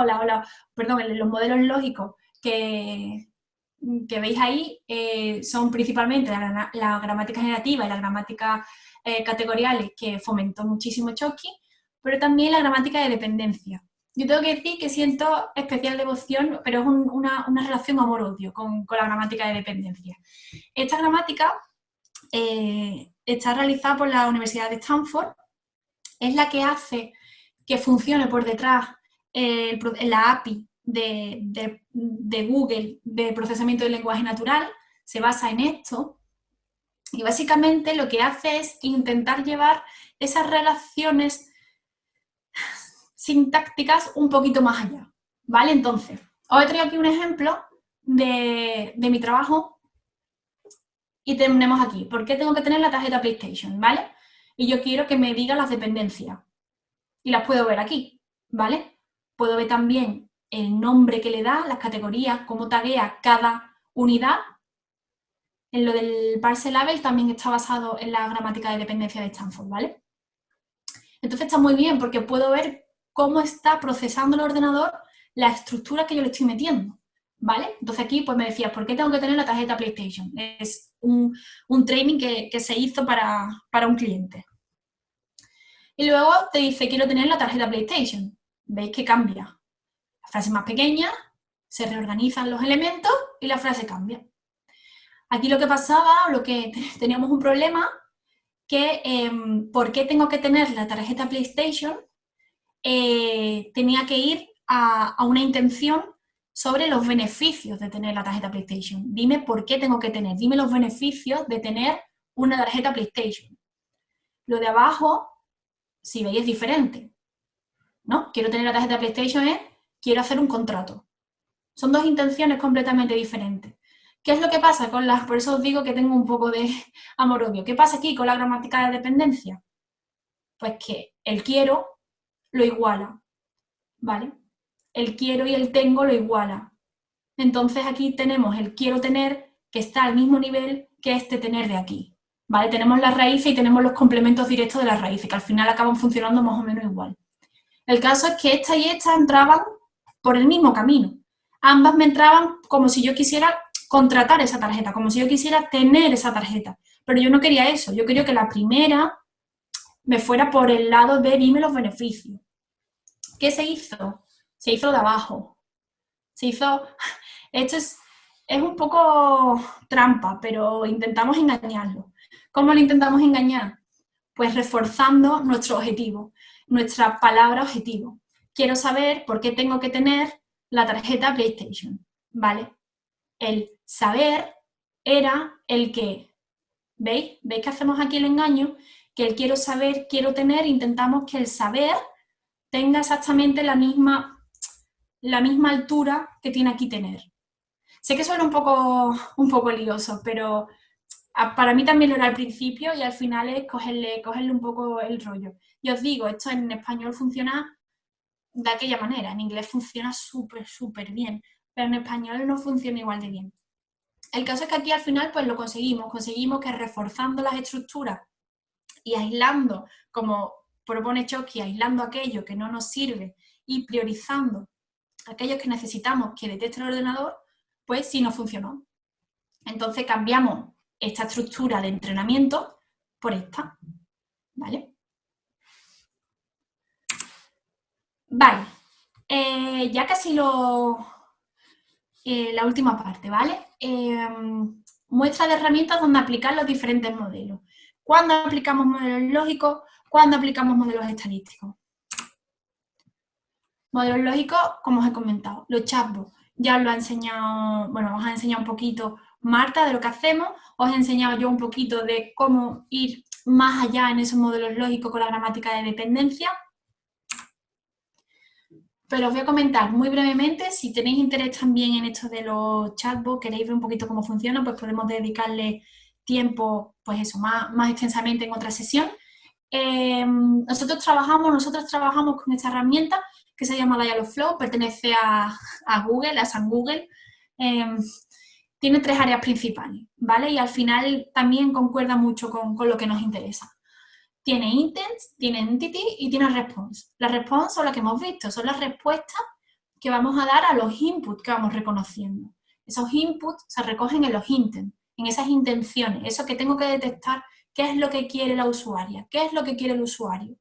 los modelos lógicos que veis ahí son principalmente la gramática generativa y la gramática categoriales que fomentó muchísimo Chomsky, pero también la gramática de dependencia. Yo tengo que decir que siento especial devoción, pero es una relación amor-odio con la gramática de dependencia. Esta gramática está realizada por la Universidad de Stanford, es la que hace que funcione por detrás la API de Google de procesamiento del lenguaje natural, se basa en esto, y básicamente lo que hace es intentar llevar esas relaciones sintácticas un poquito más allá, ¿vale? Entonces, os he traído aquí un ejemplo de mi trabajo y tenemos aquí, ¿por qué tengo que tener la tarjeta PlayStation? ¿Vale? Y yo quiero que me diga las dependencias y las puedo ver aquí, ¿vale? Puedo ver también el nombre que le da, las categorías, cómo taguea cada unidad. En lo del parse label también está basado en la gramática de dependencia de Stanford, ¿vale? Entonces está muy bien porque puedo ver cómo está procesando el ordenador la estructura que yo le estoy metiendo, ¿vale? Entonces aquí pues me decías, ¿por qué tengo que tener la tarjeta PlayStation? Es un training que se hizo para un cliente. Y luego te dice, quiero tener la tarjeta PlayStation. ¿Veis que cambia? La frase es más pequeña, se reorganizan los elementos y la frase cambia. Aquí lo que pasaba, lo que teníamos un problema, que ¿por qué tengo que tener la tarjeta PlayStation? Tenía que ir a una intención sobre los beneficios de tener la tarjeta PlayStation. Dime por qué tengo que tener, dime los beneficios de tener una tarjeta PlayStation. Lo de abajo, si veis, es diferente, ¿no? Quiero tener la tarjeta PlayStation es, quiero hacer un contrato. Son dos intenciones completamente diferentes. ¿Qué es lo que pasa con las...? Por eso os digo que tengo un poco de amor-odio. ¿Qué pasa aquí con la gramática de dependencia? Pues que el quiero lo iguala, ¿vale? El quiero y el tengo lo iguala. Entonces aquí tenemos el quiero tener que está al mismo nivel que este tener de aquí, ¿vale? Tenemos las raíces y tenemos los complementos directos de las raíces, que al final acaban funcionando más o menos igual. El caso es que esta y esta entraban por el mismo camino. Ambas me entraban como si yo quisiera contratar esa tarjeta, como si yo quisiera tener esa tarjeta. Pero yo no quería eso, yo quería que la primera me fuera por el lado de dime los beneficios. ¿Qué se hizo? Se hizo de abajo. Se hizo... Esto es un poco trampa, pero intentamos engañarlo. ¿Cómo lo intentamos engañar? Pues reforzando nuestro objetivo, nuestra palabra objetivo. Quiero saber por qué tengo que tener la tarjeta PlayStation, ¿vale? El saber era el que, ¿veis? ¿Veis que hacemos aquí el engaño? Que el quiero saber, quiero tener, intentamos que el saber tenga exactamente la misma altura que tiene aquí tener. Sé que suena un poco lioso, pero para mí también lo era al principio y al final es cogerle un poco el rollo. Y os digo, esto en español funciona de aquella manera, en inglés funciona súper bien, pero en español no funciona igual de bien. El caso es que aquí al final pues lo conseguimos que reforzando las estructuras y aislando, como propone Chomsky, aislando aquello que no nos sirve y priorizando aquellos que necesitamos que detecte el ordenador, pues sí nos funcionó. Entonces cambiamos esta estructura de entrenamiento por esta, ¿vale? Vale, ya casi la última parte, ¿vale? Muestra de herramientas donde aplicar los diferentes modelos. ¿Cuándo aplicamos modelos lógicos? ¿Cuándo aplicamos modelos estadísticos? Modelos lógicos, como os he comentado, los chatbots. Ya os lo ha enseñado, bueno, os ha enseñado un poquito Marta de lo que hacemos, os he enseñado yo un poquito de cómo ir más allá en esos modelos lógicos con la gramática de dependencia. Pero os voy a comentar muy brevemente, si tenéis interés también en esto de los chatbots, queréis ver un poquito cómo funciona, pues podemos dedicarle tiempo, pues eso, más extensamente en otra sesión. Nosotros trabajamos con esta herramienta que se llama Dialogflow, pertenece a Google, a San Google. Tiene 3 áreas principales, ¿vale? Y al final también concuerda mucho con lo que nos interesa. Tiene intents, tiene entity y tiene response. Las response son las que hemos visto, son las respuestas que vamos a dar a los inputs que vamos reconociendo. Esos inputs se recogen en los intents, en esas intenciones, eso que tengo que detectar, qué es lo que quiere la usuaria, qué es lo que quiere el usuario.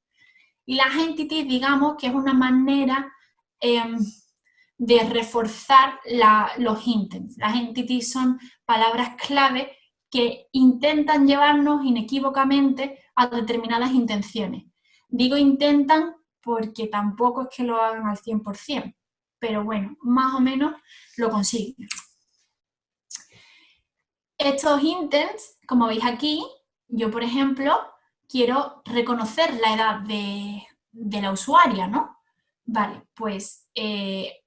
Y las entities, digamos, que es una manera de reforzar los intents. Las entities son palabras clave que intentan llevarnos inequívocamente a determinadas intenciones. Digo intentan porque tampoco es que lo hagan al 100%, pero bueno, más o menos lo consiguen. Estos intents, como veis aquí, yo por ejemplo quiero reconocer la edad de la usuaria, ¿no? Vale, pues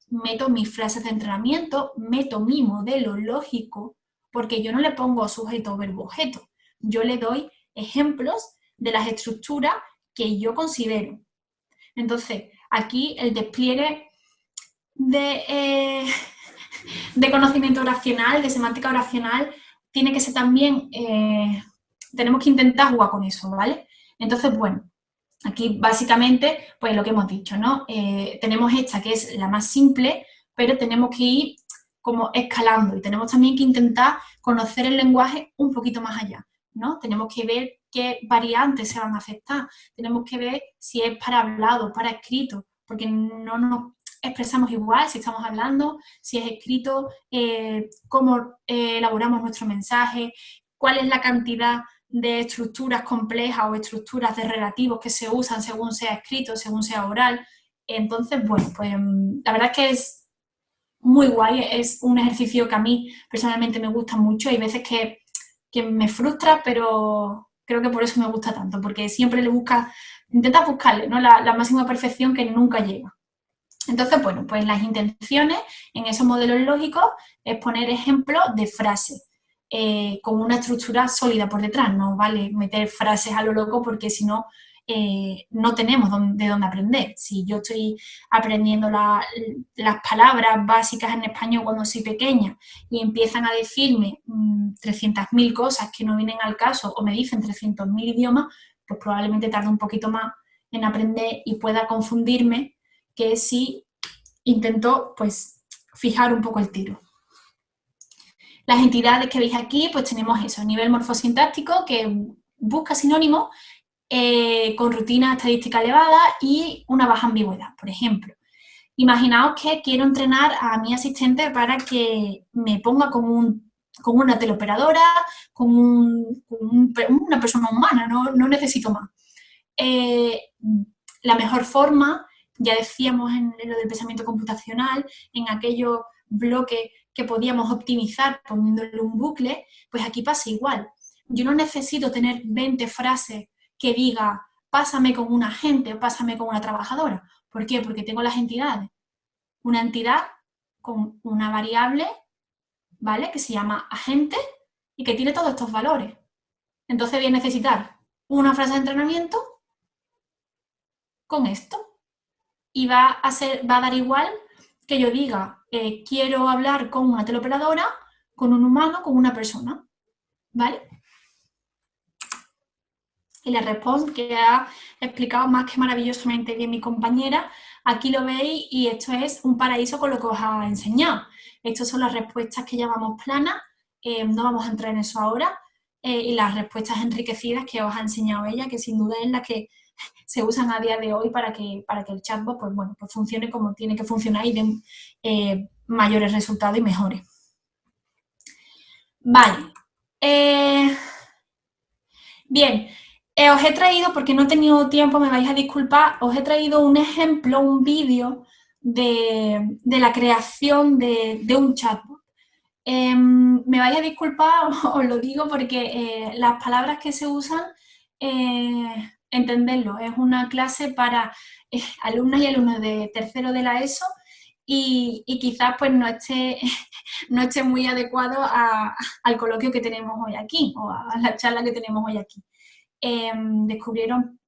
meto mis frases de entrenamiento, meto mi modelo lógico, porque yo no le pongo sujeto, verbo, objeto. Yo le doy ejemplos de las estructuras que yo considero. Entonces, aquí el despliegue de conocimiento oracional, de semántica oracional, tiene que ser también, tenemos que intentar jugar con eso, ¿vale? Entonces, bueno, aquí básicamente, pues lo que hemos dicho, ¿no? Tenemos esta que es la más simple, pero tenemos que ir como escalando y tenemos también que intentar conocer el lenguaje un poquito más allá, ¿no? Tenemos que ver qué variantes se van a aceptar, tenemos que ver si es para hablado, para escrito, porque no nos expresamos igual si estamos hablando, si es escrito, cómo elaboramos nuestro mensaje, cuál es la cantidad de estructuras complejas o estructuras de relativos que se usan según sea escrito, según sea oral. Entonces, bueno, pues la verdad es que es muy guay, es un ejercicio que a mí personalmente me gusta mucho. Hay veces que que me frustra, pero creo que por eso me gusta tanto, porque siempre intentas buscarle, ¿no? la máxima perfección que nunca llega. Entonces, bueno, pues las intenciones en esos modelos lógicos es poner ejemplos de frases con una estructura sólida por detrás. No vale meter frases a lo loco porque si no, no tenemos de dónde aprender. Si yo estoy aprendiendo las palabras básicas en español cuando soy pequeña y empiezan a decirme 300.000 cosas que no vienen al caso o me dicen 300.000 idiomas, pues probablemente tarde un poquito más en aprender y pueda confundirme que si intento, pues, fijar un poco el tiro. Las entidades que veis aquí, pues tenemos eso, nivel morfosintáctico, que busca sinónimos con rutina estadística elevada y una baja ambigüedad. Por ejemplo, imaginaos que quiero entrenar a mi asistente para que me ponga como una teleoperadora, como una persona humana, no necesito más. La mejor forma, ya decíamos en lo del pensamiento computacional, en aquellos bloques que podíamos optimizar poniéndole un bucle, pues aquí pasa igual. Yo no necesito tener 20 frases que diga pásame con un agente o pásame con una trabajadora. ¿Por qué? Porque tengo las entidades. Una entidad con una variable, ¿vale? Que se llama agente y que tiene todos estos valores. Entonces voy a necesitar una frase de entrenamiento con esto. Y va a dar igual que yo diga quiero hablar con una teleoperadora, con un humano, con una persona, ¿vale? Y la respuesta que ha explicado más que maravillosamente bien mi compañera, aquí lo veis y esto es un paraíso con lo que os ha enseñado. Estas son las respuestas que llamamos planas, no vamos a entrar en eso ahora, y las respuestas enriquecidas que os ha enseñado ella, que sin duda es la que se usan a día de hoy para que el chatbot pues, bueno, pues funcione como tiene que funcionar y dé mayores resultados y mejores. Vale. Bien, os he traído, porque no he tenido tiempo, me vais a disculpar, os he traído un ejemplo, un vídeo de la creación de un chatbot. Me vais a disculpar, os lo digo, porque las palabras que se usan, entenderlo, es una clase para alumnas y alumnos de tercero de la ESO y quizás pues no esté muy adecuado al coloquio que tenemos hoy aquí o a la charla que tenemos hoy aquí. Descubrieron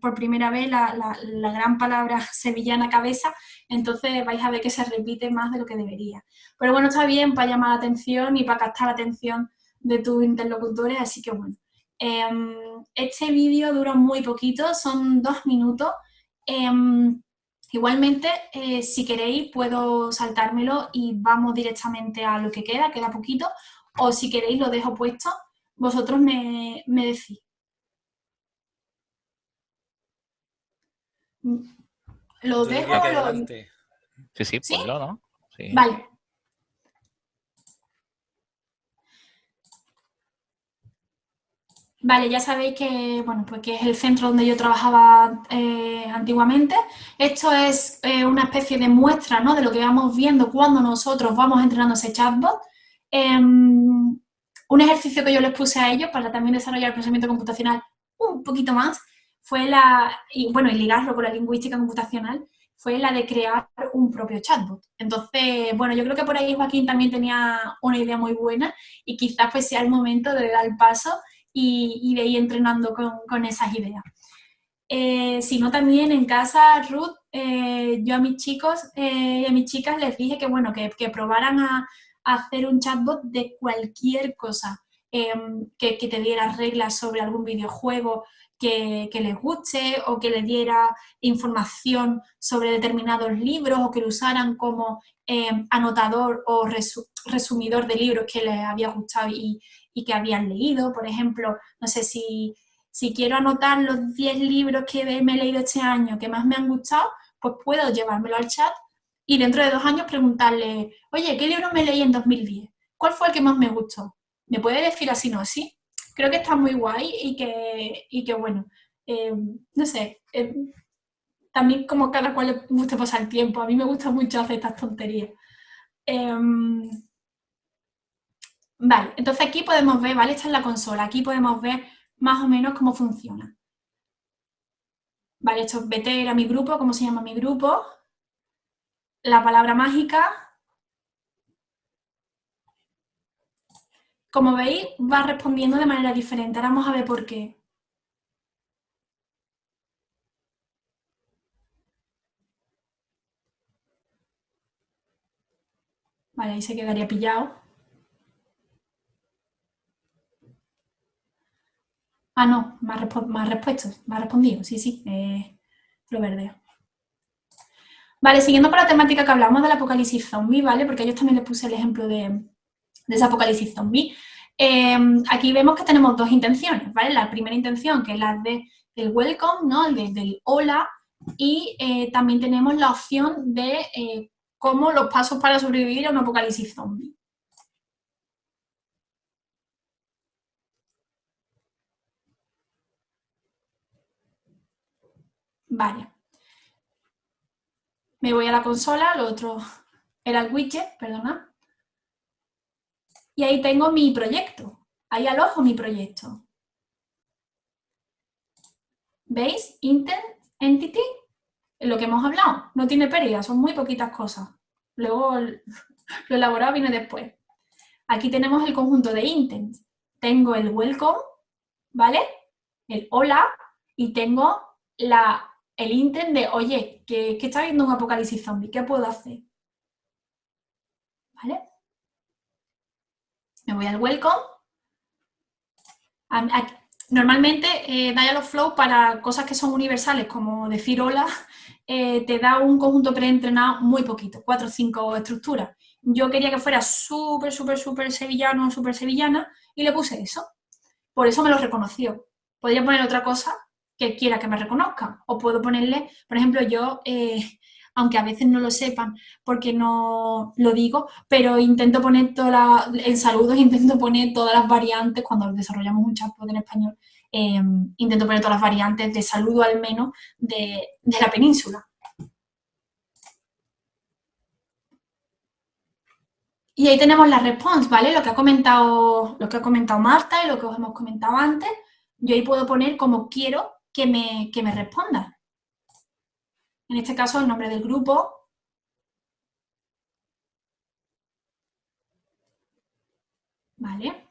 por primera vez la gran palabra sevillana cabeza, entonces vais a ver que se repite más de lo que debería. Pero bueno, está bien para llamar la atención y para captar la atención de tus interlocutores, así que bueno. Este vídeo dura muy poquito, son 2 minutos. Igualmente, si queréis, puedo saltármelo y vamos directamente a lo que queda poquito, o si queréis lo dejo puesto, vosotros me decís. ¿Lo Yo dejo diría que o lo...? adelante. Sí, ¿Sí? ponlo, ¿no? Sí. Vale. Vale, ya sabéis que, bueno, pues que es el centro donde yo trabajaba antiguamente. Esto es una especie de muestra, ¿no?, de lo que vamos viendo cuando nosotros vamos entrenando ese chatbot. Un ejercicio que yo les puse a ellos para también desarrollar el pensamiento computacional un poquito más fue y ligarlo con la lingüística computacional, fue la de crear un propio chatbot. Entonces, bueno, yo creo que por ahí Joaquín también tenía una idea muy buena y quizás pues sea el momento de dar el paso y de ir entrenando con esas ideas. Si no, también en casa, Ruth, yo a mis chicos y a mis chicas les dije que, bueno, que probaran a hacer un chatbot de cualquier cosa, que te diera reglas sobre algún videojuego que les guste o que les diera información sobre determinados libros o que lo usaran como anotador o resumidor de libros que les había gustado y que habían leído. Por ejemplo, no sé si quiero anotar los 10 libros que me he leído este año que más me han gustado, pues puedo llevármelo al chat y dentro de 2 años preguntarle, oye, ¿qué libro me leí en 2010? ¿Cuál fue el que más me gustó? ¿Me puede decir así, no así? Creo que está muy guay y que bueno, no sé, también como cada cual le gusta pasar el tiempo. A mí me gusta mucho hacer estas tonterías. Vale, entonces aquí podemos ver, ¿vale? Esta es la consola. Aquí podemos ver más o menos cómo funciona. Vale, esto es vete a mi grupo, ¿cómo se llama mi grupo? La palabra mágica. Como veis, va respondiendo de manera diferente. Ahora vamos a ver por qué. Vale, ahí se quedaría pillado. Ah, no, me ha respondido, sí, lo verde. Vale, siguiendo con la temática que hablamos del apocalipsis zombie, ¿vale? Porque a ellos también les puse el ejemplo de ese apocalipsis zombie. Aquí vemos que tenemos dos intenciones, ¿vale? La primera intención, que es la del welcome, ¿no? Del hola, y también tenemos la opción de cómo los pasos para sobrevivir a un apocalipsis zombie. Vale. Me voy a la consola, lo otro era el widget, perdona. Y ahí tengo mi proyecto. Ahí alojo mi proyecto. ¿Veis? Intent, Entity, lo que hemos hablado. No tiene pérdida, son muy poquitas cosas. Luego lo elaborado viene después. Aquí tenemos el conjunto de intent. Tengo el welcome, ¿vale? El hola, y tengo el intent de, oye, que está habiendo un apocalipsis zombie, ¿qué puedo hacer? ¿Vale? Me voy al welcome. Normalmente, Dialogflow, para cosas que son universales, como decir hola, te da un conjunto preentrenado muy poquito, 4 o 5 estructuras. Yo quería que fuera súper sevillano, súper sevillana, y le puse eso. Por eso me lo reconoció. Podría poner otra cosa que quiera que me reconozca. O puedo ponerle, por ejemplo, yo, aunque a veces no lo sepan porque no lo digo, pero intento poner en saludos, intento poner todas las variantes, cuando desarrollamos un chatbot en español, intento poner todas las variantes de saludo al menos de la península. Y ahí tenemos la response, ¿vale? Lo que ha comentado Marta y lo que os hemos comentado antes. Yo ahí puedo poner como quiero que me responda. En este caso, el nombre del grupo. ¿Vale?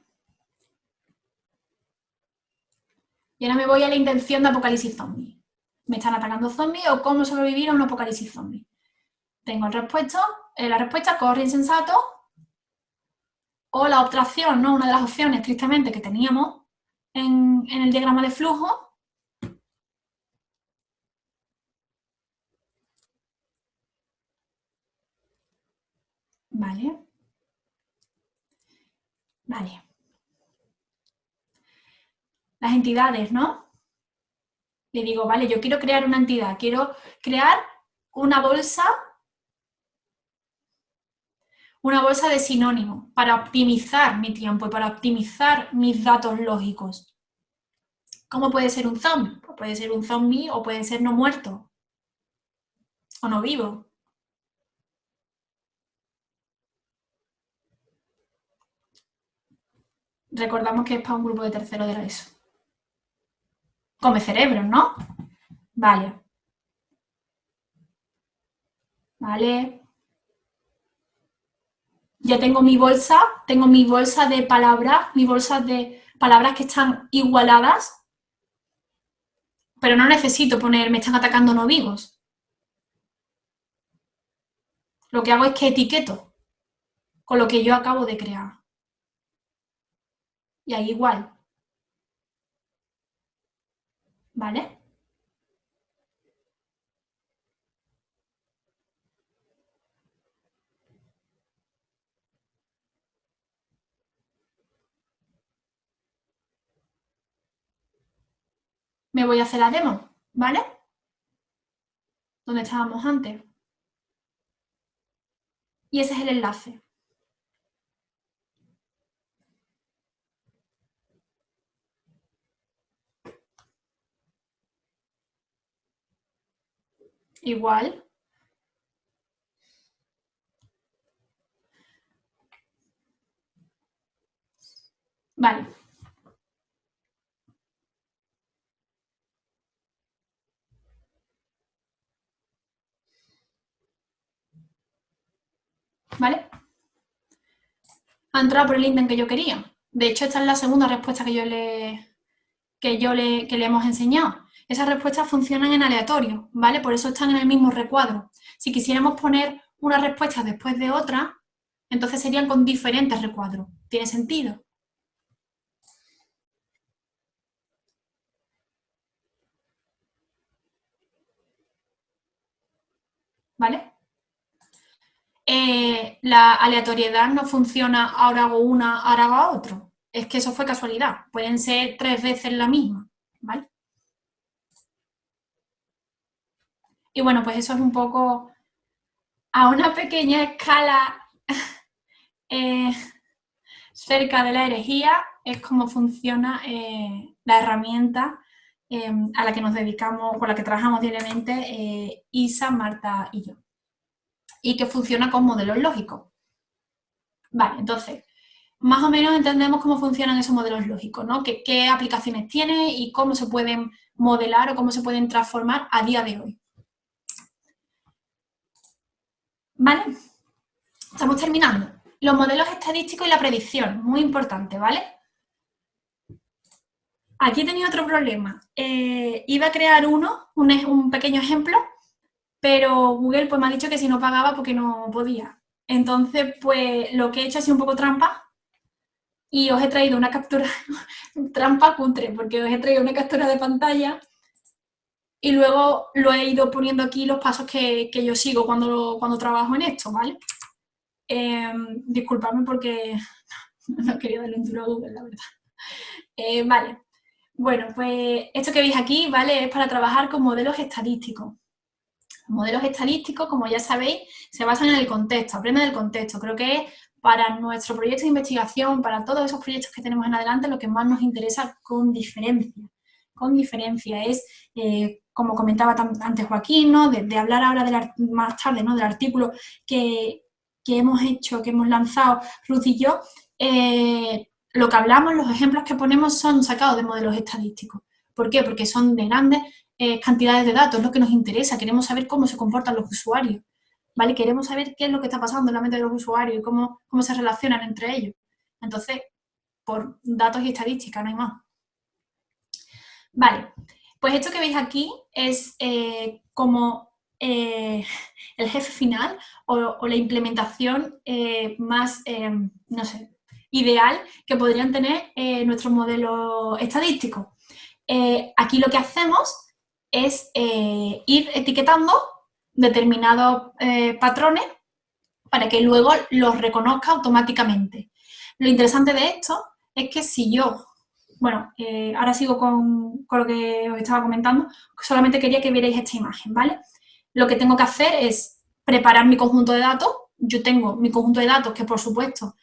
Y ahora me voy a la intención de apocalipsis zombie. ¿Me están atacando zombies o cómo sobrevivir a un apocalipsis zombie? Tengo la respuesta corre insensato, o la otra opción, ¿no? Una de las opciones, tristemente, que teníamos en el diagrama de flujo. Vale. Vale. Las entidades, ¿no? Le digo, vale, yo quiero crear una entidad, quiero crear una bolsa de sinónimos para optimizar mi tiempo y para optimizar mis datos lógicos. ¿Cómo puede ser un zombie? Pues puede ser un zombie o puede ser no muerto o no vivo. Recordamos que es para un grupo de tercero de la ESO. Come cerebros, ¿no? Vale. Vale. Ya tengo mi bolsa de palabras, mi bolsa de palabras que están igualadas, pero no necesito poner me están atacando no vivos. Lo que hago es que etiqueto con lo que yo acabo de crear. Y ahí igual. ¿Vale? Me voy a hacer la demo, ¿vale? Donde estábamos antes. Y ese es el enlace. Igual. Vale. ¿Vale? Ha entrado por el índexo que yo quería. De hecho, esta es la segunda respuesta que le hemos enseñado. Esas respuestas funcionan en aleatorio, ¿vale? Por eso están en el mismo recuadro. Si quisiéramos poner una respuesta después de otra, entonces serían con diferentes recuadros. ¿Tiene sentido? ¿Vale? La aleatoriedad no funciona ahora hago una, ahora hago otro. Es que eso fue casualidad. Pueden ser 3 veces la misma, ¿vale? Y bueno, pues eso es un poco a una pequeña escala cerca de la herejía, es como funciona la herramienta a la que nos dedicamos, con la que trabajamos diariamente Isa, Marta y yo. Y que funciona con modelos lógicos. Vale, entonces, más o menos entendemos cómo funcionan esos modelos lógicos, ¿no? ¿Qué aplicaciones tiene y cómo se pueden modelar o cómo se pueden transformar a día de hoy? ¿Vale? Estamos terminando. Los modelos estadísticos y la predicción, muy importante, ¿vale? Aquí he tenido otro problema. Iba a crear un pequeño ejemplo, pero Google pues, me ha dicho que si no pagaba porque no podía. Entonces, pues lo que he hecho ha sido un poco trampa y os he traído una captura, trampa cutre, porque os he traído una captura de pantalla y luego lo he ido poniendo aquí los pasos que yo sigo cuando trabajo en esto, ¿vale? Disculpadme porque no quería darle un duro a Google, la verdad. Vale. Bueno, pues esto que veis aquí, ¿vale? Es para trabajar con modelos estadísticos. Modelos estadísticos, como ya sabéis, se basan en el contexto, aprende del contexto. Creo que es para nuestro proyecto de investigación, para todos esos proyectos que tenemos en adelante, lo que más nos interesa con diferencia. Con diferencia es, como comentaba antes Joaquín, ¿no? de hablar ahora más tarde, ¿no? Del artículo que hemos hecho, que hemos lanzado Ruth y yo, lo que hablamos, los ejemplos que ponemos son sacados de modelos estadísticos. ¿Por qué? Porque son de grandes cantidades de datos, es lo que nos interesa, queremos saber cómo se comportan los usuarios, ¿vale? Queremos saber qué es lo que está pasando en la mente de los usuarios y cómo se relacionan entre ellos. Entonces, por datos y estadística, no hay más. Vale, pues esto que veis aquí es como el jefe final o la implementación más, no sé, ideal que podrían tener nuestros modelos estadísticos. Aquí lo que hacemos es ir etiquetando determinados patrones para que luego los reconozca automáticamente. Lo interesante de esto es que si yo, bueno, ahora sigo con lo que os estaba comentando, solamente quería que vierais esta imagen, ¿vale? Lo que tengo que hacer es preparar mi conjunto de datos. Yo tengo mi conjunto de datos que, por supuesto,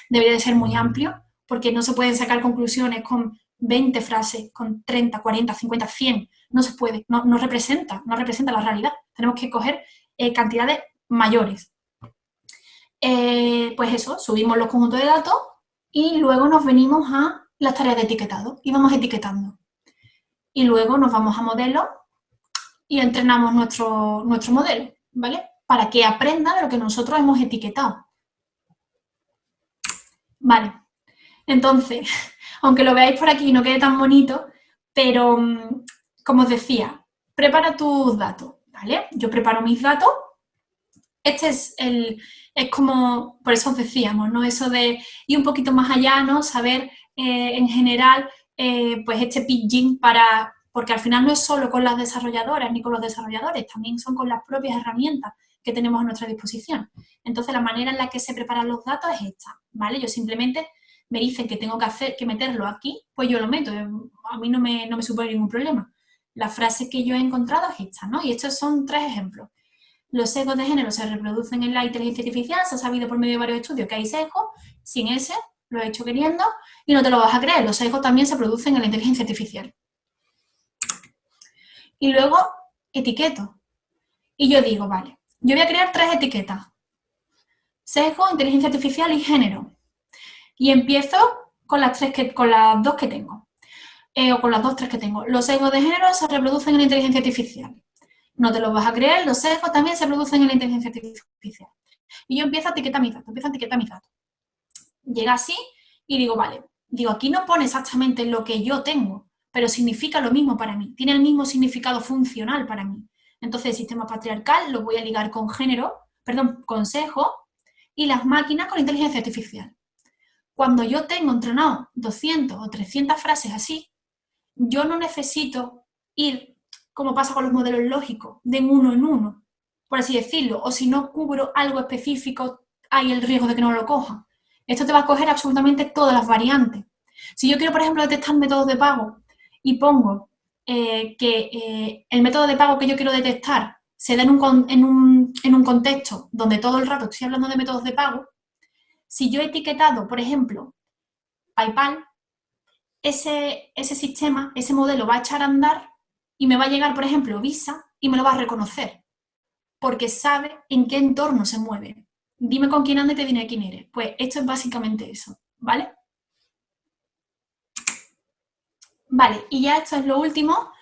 debería de ser muy amplio, porque no se pueden sacar conclusiones con 20 frases, con 30, 40, 50, 100. No se puede, no representa la realidad. Tenemos que coger cantidades mayores. Pues eso, subimos los conjuntos de datos y luego nos venimos a las tareas de etiquetado y vamos etiquetando. Y luego nos vamos a modelos y entrenamos nuestro modelo, ¿vale? Para que aprenda de lo que nosotros hemos etiquetado. Vale, entonces, aunque lo veáis por aquí y no quede tan bonito, pero como os decía, prepara tus datos, ¿vale? Yo preparo mis datos. Este es como, por eso os decíamos, ¿no? Eso de ir un poquito más allá, ¿no? Saber en general, pues este pitching porque al final no es solo con las desarrolladoras ni con los desarrolladores, también son con las propias herramientas que tenemos a nuestra disposición. Entonces, la manera en la que se preparan los datos es esta, ¿vale? Yo simplemente me dicen que tengo que meterlo aquí, pues yo lo meto. A mí no me supone ningún problema. La frase que yo he encontrado es esta, ¿no? Y estos son 3 ejemplos. Los sesgos de género se reproducen en la inteligencia artificial, se ha sabido por medio de varios estudios que hay sesgos, sin ese, lo he hecho queriendo, y no te lo vas a creer, los sesgos también se producen en la inteligencia artificial. Y luego etiqueto. Y yo digo, vale, yo voy a crear 3 etiquetas. Sesgo, inteligencia artificial y género. Y empiezo con las dos que tengo. O con las dos, tres que tengo. Los sesgos de género se reproducen en la inteligencia artificial. No te lo vas a creer, los sesgos también se producen en la inteligencia artificial. Y yo empiezo a etiquetar mis datos, Llega así y digo, vale, aquí no pone exactamente lo que yo tengo, pero significa lo mismo para mí, tiene el mismo significado funcional para mí. Entonces, el sistema patriarcal lo voy a ligar con con sesgo, y las máquinas con inteligencia artificial. Cuando yo tengo entrenado 200 o 300 frases así, yo no necesito ir, como pasa con los modelos lógicos, de uno en uno, por así decirlo, o si no cubro algo específico, hay el riesgo de que no lo coja. Esto te va a coger absolutamente todas las variantes. Si yo quiero, por ejemplo, detectar métodos de pago y pongo que el método de pago que yo quiero detectar se da en un contexto donde todo el rato estoy hablando de métodos de pago, si yo he etiquetado, por ejemplo, PayPal, ese sistema, ese modelo va a echar a andar y me va a llegar, por ejemplo, Visa y me lo va a reconocer, porque sabe en qué entorno se mueve. Dime con quién anda y te diré quién eres. Pues esto es básicamente eso, ¿vale? Vale, y ya esto es lo último.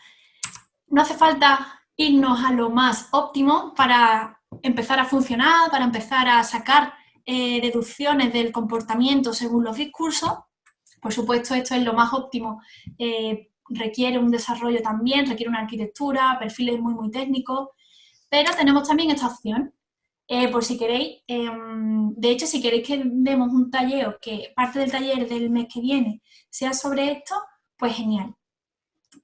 No hace falta irnos a lo más óptimo para empezar a funcionar, para empezar a sacar deducciones del comportamiento según los discursos. Por supuesto, esto es lo más óptimo. Requiere un desarrollo también, requiere una arquitectura, perfiles muy, muy técnicos, pero tenemos también esta opción. Por si queréis, de hecho, si queréis que demos un taller, que parte del taller del mes que viene sea sobre esto, pues genial.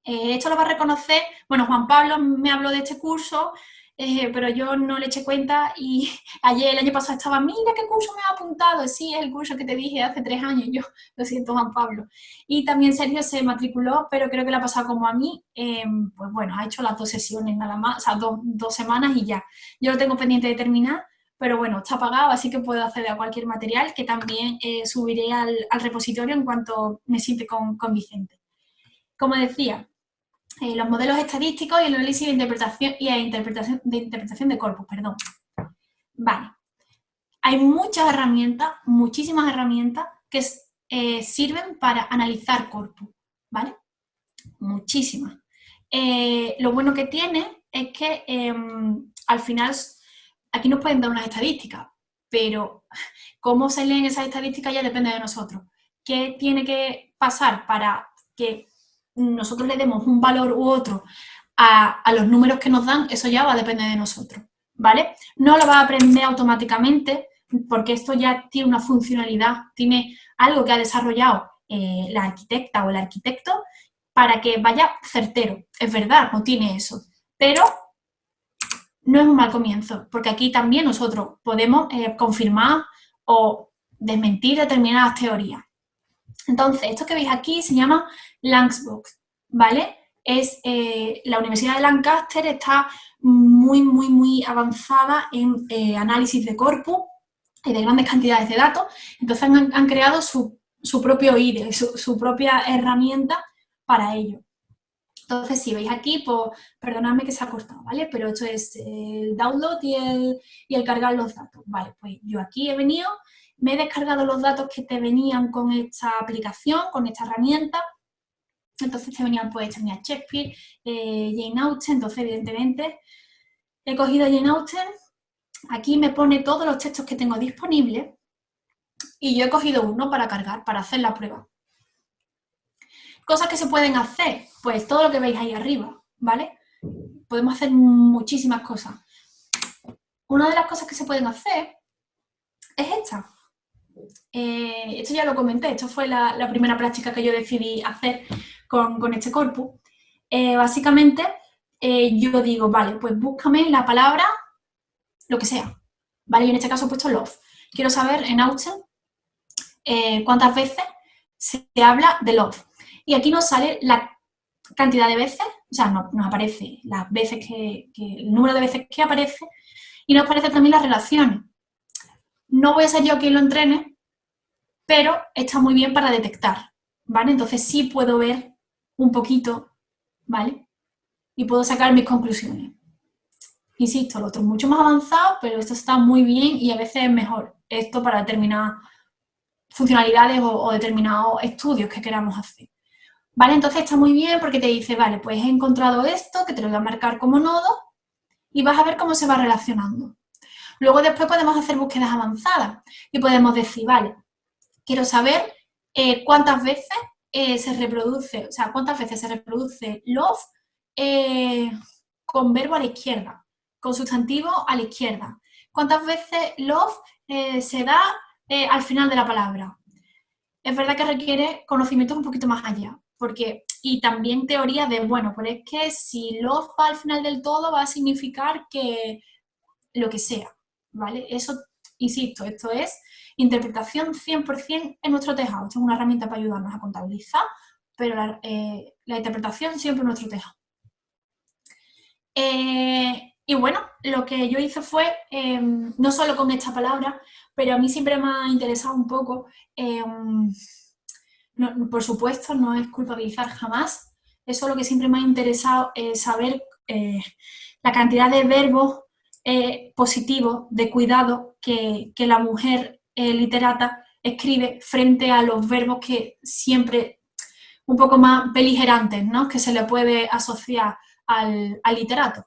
Esto lo va a reconocer, bueno, Juan Pablo me habló de este curso, pero yo no le eché cuenta y el año pasado estaba, mira qué curso me ha apuntado, sí, es el curso que te dije hace 3 años, yo lo siento, Juan Pablo. Y también Sergio se matriculó, pero creo que le ha pasado como a mí, pues bueno, ha hecho las 2 sesiones nada más, o sea, dos semanas y ya. Yo lo tengo pendiente de terminar, pero bueno, está pagado, así que puedo acceder a cualquier material que también subiré al repositorio en cuanto me siente con Vicente. Como decía, los modelos estadísticos y el análisis de interpretación de corpus, perdón. Vale. Hay muchas herramientas, muchísimas herramientas que sirven para analizar corpus, ¿vale? Muchísimas. Lo bueno que tiene es que al final aquí nos pueden dar unas estadísticas, pero cómo se leen esas estadísticas ya depende de nosotros. ¿Qué tiene que pasar para que nosotros le demos un valor u otro a los números que nos dan? Eso ya va a depender de nosotros, ¿vale? No lo va a aprender automáticamente porque esto ya tiene una funcionalidad, tiene algo que ha desarrollado la arquitecta o el arquitecto para que vaya certero. Es verdad, no tiene eso, pero no es un mal comienzo, porque aquí también nosotros podemos confirmar o desmentir determinadas teorías. Entonces, esto que veis aquí se llama Lancsbox, ¿vale? La Universidad de Lancaster está muy, muy, muy avanzada en análisis de corpus y de grandes cantidades de datos. Entonces han creado su propio IDE, su propia herramienta para ello. Entonces, si veis aquí, pues perdonadme que se ha cortado, ¿vale? Pero esto es el download y el cargar los datos. Vale, pues yo aquí he venido, me he descargado los datos que te venían con esta aplicación, con esta herramienta. Entonces te venían, pues, tenía Shakespeare, Jane Austen. Entonces, evidentemente, he cogido Jane Austen. Aquí me pone todos los textos que tengo disponibles y yo he cogido uno para cargar, para hacer la prueba. Cosas que se pueden hacer, pues todo lo que veis ahí arriba, ¿vale? Podemos hacer muchísimas cosas. Una de las cosas que se pueden hacer es esta. Esto ya lo comenté, esto fue la primera práctica que yo decidí hacer con este corpus. Básicamente, yo digo, vale, pues búscame la palabra, lo que sea, ¿vale? Yo en este caso he puesto love. Quiero saber en Austen cuántas veces se habla de love. Y aquí nos sale la cantidad de veces, o sea, nos aparece las veces el número de veces que aparece y nos aparece también las relaciones. No voy a ser yo quien lo entrene, pero está muy bien para detectar, ¿vale? Entonces sí puedo ver un poquito, ¿vale? Y puedo sacar mis conclusiones. Insisto, lo otro es mucho más avanzado, pero esto está muy bien y a veces es mejor esto para determinadas funcionalidades o determinados estudios que queramos hacer. ¿Vale? Entonces está muy bien porque te dice, vale, pues he encontrado esto, que te lo voy a marcar como nodo, y vas a ver cómo se va relacionando. Luego después podemos hacer búsquedas avanzadas y podemos decir, vale, quiero saber cuántas veces se reproduce, o sea, cuántas veces se reproduce love con verbo a la izquierda, con sustantivo a la izquierda. ¿Cuántas veces love se da al final de la palabra? Es verdad que requiere conocimientos un poquito más allá, y también teoría de, bueno, pues es que si love va al final del todo va a significar que lo que sea, ¿vale? Eso, insisto, esto es interpretación 100% en nuestro tejado. Esto es una herramienta para ayudarnos a contabilizar, pero la interpretación siempre en nuestro tejado. Y bueno, lo que yo hice fue, no solo con esta palabra, pero a mí siempre me ha interesado un poco, por supuesto, no es culpabilizar jamás, eso lo que siempre me ha interesado es saber la cantidad de verbos positivos, de cuidado que la mujer literata escribe frente a los verbos que siempre un poco más beligerantes, ¿no? Que se le puede asociar al literato.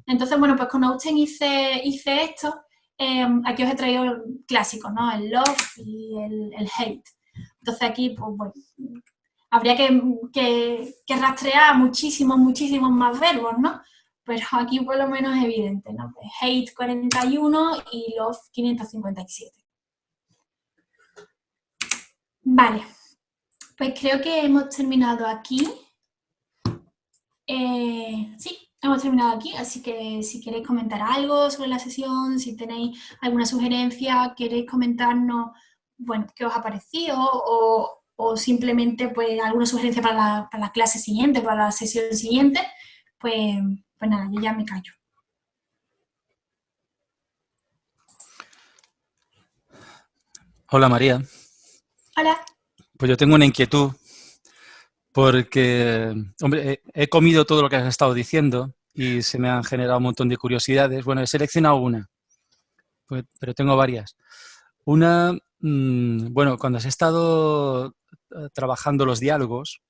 Entonces, bueno, pues con Austen hice esto. Aquí os he traído clásicos, ¿no? El love y el hate. Entonces aquí, pues bueno, habría que rastrear muchísimos más verbos, ¿no? Pero aquí por lo menos es evidente, ¿no? Pues hate 41 y love 557. Vale, pues creo que hemos terminado aquí. Sí, hemos terminado aquí, así que si queréis comentar algo sobre la sesión, si tenéis alguna sugerencia, queréis comentarnos, bueno, qué os ha parecido o simplemente pues alguna sugerencia para la clase siguiente, para la sesión siguiente, pues nada, yo ya me callo. Hola María. Hola. Pues yo tengo una inquietud porque, hombre, he comido todo lo que has estado diciendo y se me han generado un montón de curiosidades. Bueno, he seleccionado una, pues, pero tengo varias. Una, bueno, cuando has estado trabajando los diálogos,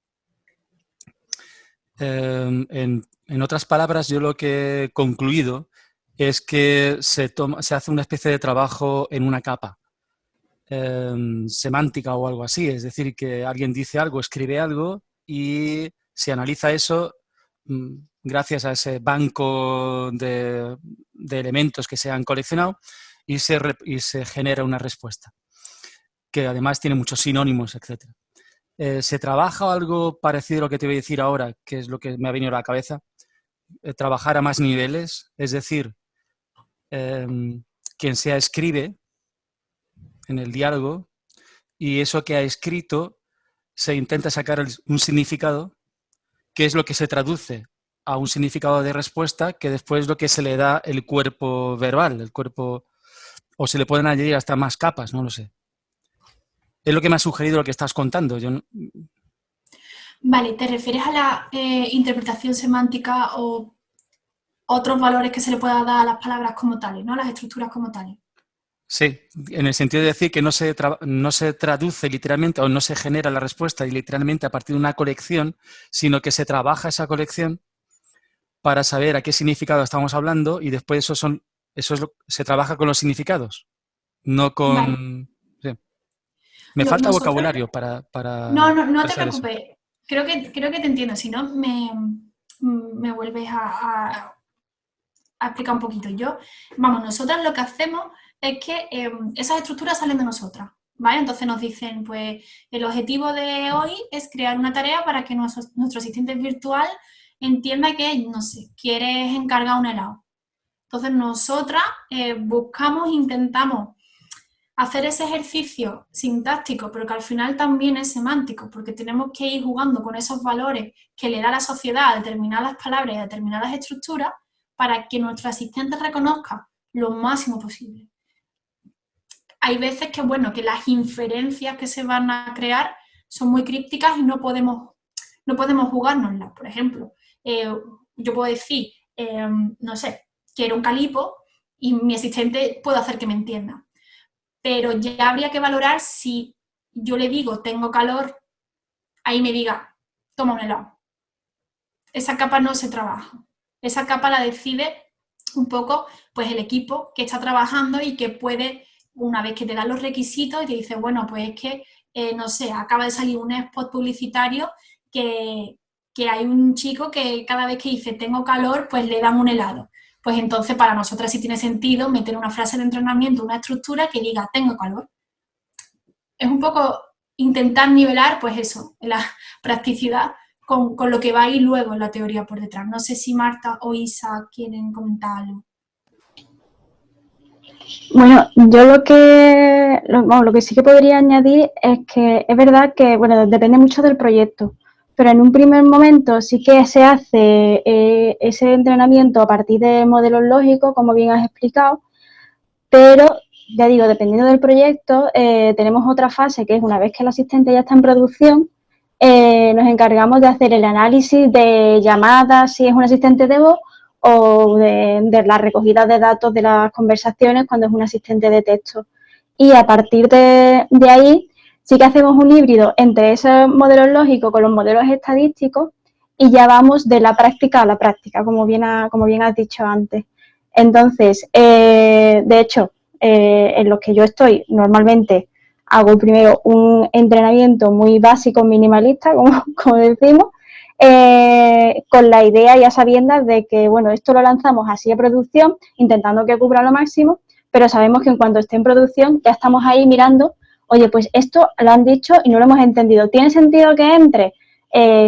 en otras palabras, yo lo que he concluido es que se hace una especie de trabajo en una capa semántica o algo así. Es decir, que alguien dice algo, escribe algo y se analiza eso gracias a ese banco de elementos que se han coleccionado y se genera una respuesta, que además tiene muchos sinónimos, etc. ¿Se trabaja algo parecido a lo que te voy a decir ahora, que es lo que me ha venido a la cabeza? Trabajar a más niveles, es decir, quien sea escribe en el diálogo y eso que ha escrito se intenta sacar un significado, que es lo que se traduce a un significado de respuesta, que después es lo que se le da el cuerpo verbal, el cuerpo, o se le pueden añadir hasta más capas, no lo sé. Es lo que me ha sugerido lo que estás contando. Yo no... Vale, ¿te refieres a la interpretación semántica o otros valores que se le pueda dar a las palabras como tales, ¿no? Las estructuras como tales. Sí, en el sentido de decir que no se traduce literalmente o no se genera la respuesta literalmente a partir de una colección, sino que se trabaja esa colección para saber a qué significado estamos hablando y después se trabaja con los significados, no con... Vale. Sí. Me falta vocabulario para No te preocupes. Creo que te entiendo. Si no, me vuelves a explicar un poquito. Nosotras lo que hacemos es que esas estructuras salen de nosotras, ¿vale? Entonces nos dicen, pues, el objetivo de hoy es crear una tarea para que nuestro asistente virtual entienda que, no sé, quieres encargar un helado. Entonces nosotras intentamos hacer ese ejercicio sintáctico, pero que al final también es semántico, porque tenemos que ir jugando con esos valores que le da la sociedad a determinadas palabras y a determinadas estructuras para que nuestro asistente reconozca lo máximo posible. Hay veces que, bueno, que las inferencias que se van a crear son muy crípticas y no podemos jugárnoslas. Por ejemplo, yo puedo decir, no sé, quiero un calipo y mi asistente puede hacer que me entienda. Pero ya habría que valorar si yo le digo, tengo calor, ahí me diga, toma un helado. Esa capa no se trabaja. Esa capa la decide un poco pues el equipo que está trabajando y que puede, una vez que te dan los requisitos y te dice, bueno, pues es que, no sé, acaba de salir un spot publicitario que hay un chico que cada vez que dice tengo calor, pues le dan un helado. Pues entonces para nosotras sí tiene sentido meter una frase de entrenamiento, una estructura que diga tengo calor. Es un poco intentar nivelar, pues eso, la practicidad con lo que va a ir luego en la teoría por detrás. No sé si Marta o Isa quieren comentar algo. Bueno, yo lo que sí que podría añadir es que es verdad que, bueno, depende mucho del proyecto, pero en un primer momento sí que se hace ese entrenamiento a partir de modelos lógicos, como bien has explicado, pero ya digo, dependiendo del proyecto, tenemos otra fase que es una vez que el asistente ya está en producción, nos encargamos de hacer el análisis de llamadas, si es un asistente de voz, o de la recogida de datos de las conversaciones cuando es un asistente de texto. Y a partir de ahí sí que hacemos un híbrido entre esos modelos lógicos con los modelos estadísticos y ya vamos de la práctica a la práctica, como bien has dicho antes. Entonces, de hecho, en los que yo estoy normalmente hago primero un entrenamiento muy básico, minimalista, como decimos, con la idea ya sabiendo de que, bueno, esto lo lanzamos así a producción, intentando que cubra lo máximo, pero sabemos que en cuanto esté en producción ya estamos ahí mirando, oye, pues esto lo han dicho y no lo hemos entendido, ¿tiene sentido que entre?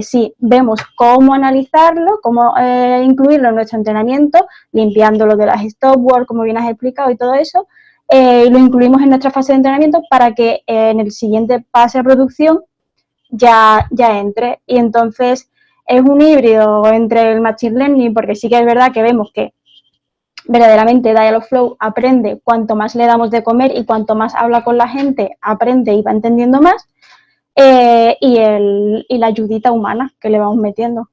Sí, vemos cómo analizarlo, cómo incluirlo en nuestro entrenamiento, limpiándolo de las stopwords, como bien has explicado y todo eso, y lo incluimos en nuestra fase de entrenamiento para que en el siguiente pase a producción ya entre. Y entonces es un híbrido entre el Machine Learning, porque sí que es verdad que vemos que verdaderamente Dialogflow aprende cuanto más le damos de comer y cuanto más habla con la gente, aprende y va entendiendo más, y la ayudita humana que le vamos metiendo.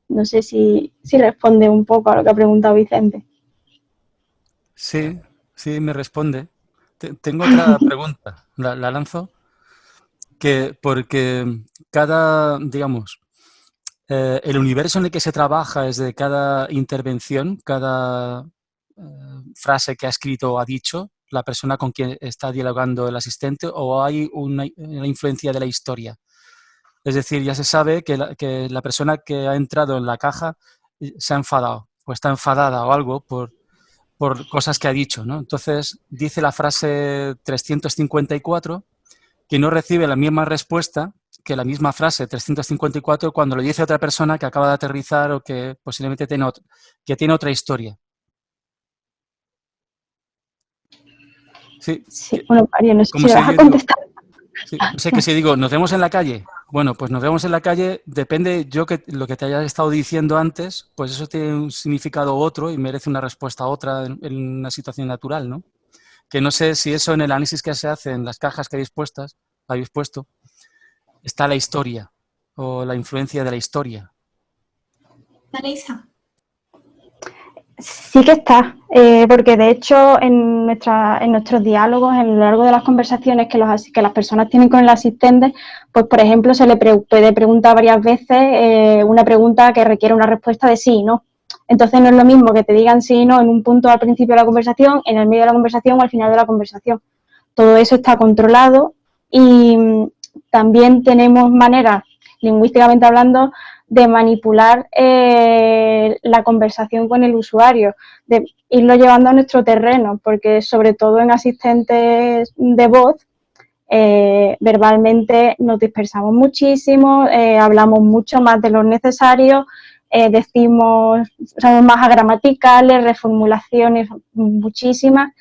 No sé si responde un poco a lo que ha preguntado Vicente. Sí, me responde. Tengo otra pregunta, la lanzo, porque cada, digamos, el universo en el que se trabaja es de cada intervención, cada frase que ha escrito o ha dicho la persona con quien está dialogando el asistente, o hay una influencia de la historia. Es decir, ya se sabe que la persona que ha entrado en la caja se ha enfadado o está enfadada o algo por cosas que ha dicho, ¿no? Entonces, dice la frase 354 que no recibe la misma respuesta que la misma frase 354 cuando lo dice otra persona que acaba de aterrizar o que posiblemente tiene otra historia. Sí, bueno, Mario, no sé si vas a contestar. Sí, no sé, que si digo, ¿nos vemos en la calle? Bueno, pues nos vemos en la calle, depende lo que te haya estado diciendo antes, pues eso tiene un significado otro y merece una respuesta otra en una situación natural, ¿no? Que no sé si eso en el análisis que se hace en las cajas que habéis puesto, está la historia o la influencia de la historia. Isa. Sí que está, porque de hecho en nuestros diálogos, a lo largo de las conversaciones que las personas tienen con el asistente, pues por ejemplo se le puede preguntar varias veces una pregunta que requiere una respuesta de sí y no. Entonces no es lo mismo que te digan sí y no en un punto al principio de la conversación, en el medio de la conversación o al final de la conversación. Todo eso está controlado y también tenemos maneras, lingüísticamente hablando, de manipular la conversación con el usuario, de irlo llevando a nuestro terreno, porque sobre todo en asistentes de voz, verbalmente nos dispersamos muchísimo, hablamos mucho más de lo necesario, somos más agramaticales, reformulaciones muchísimas,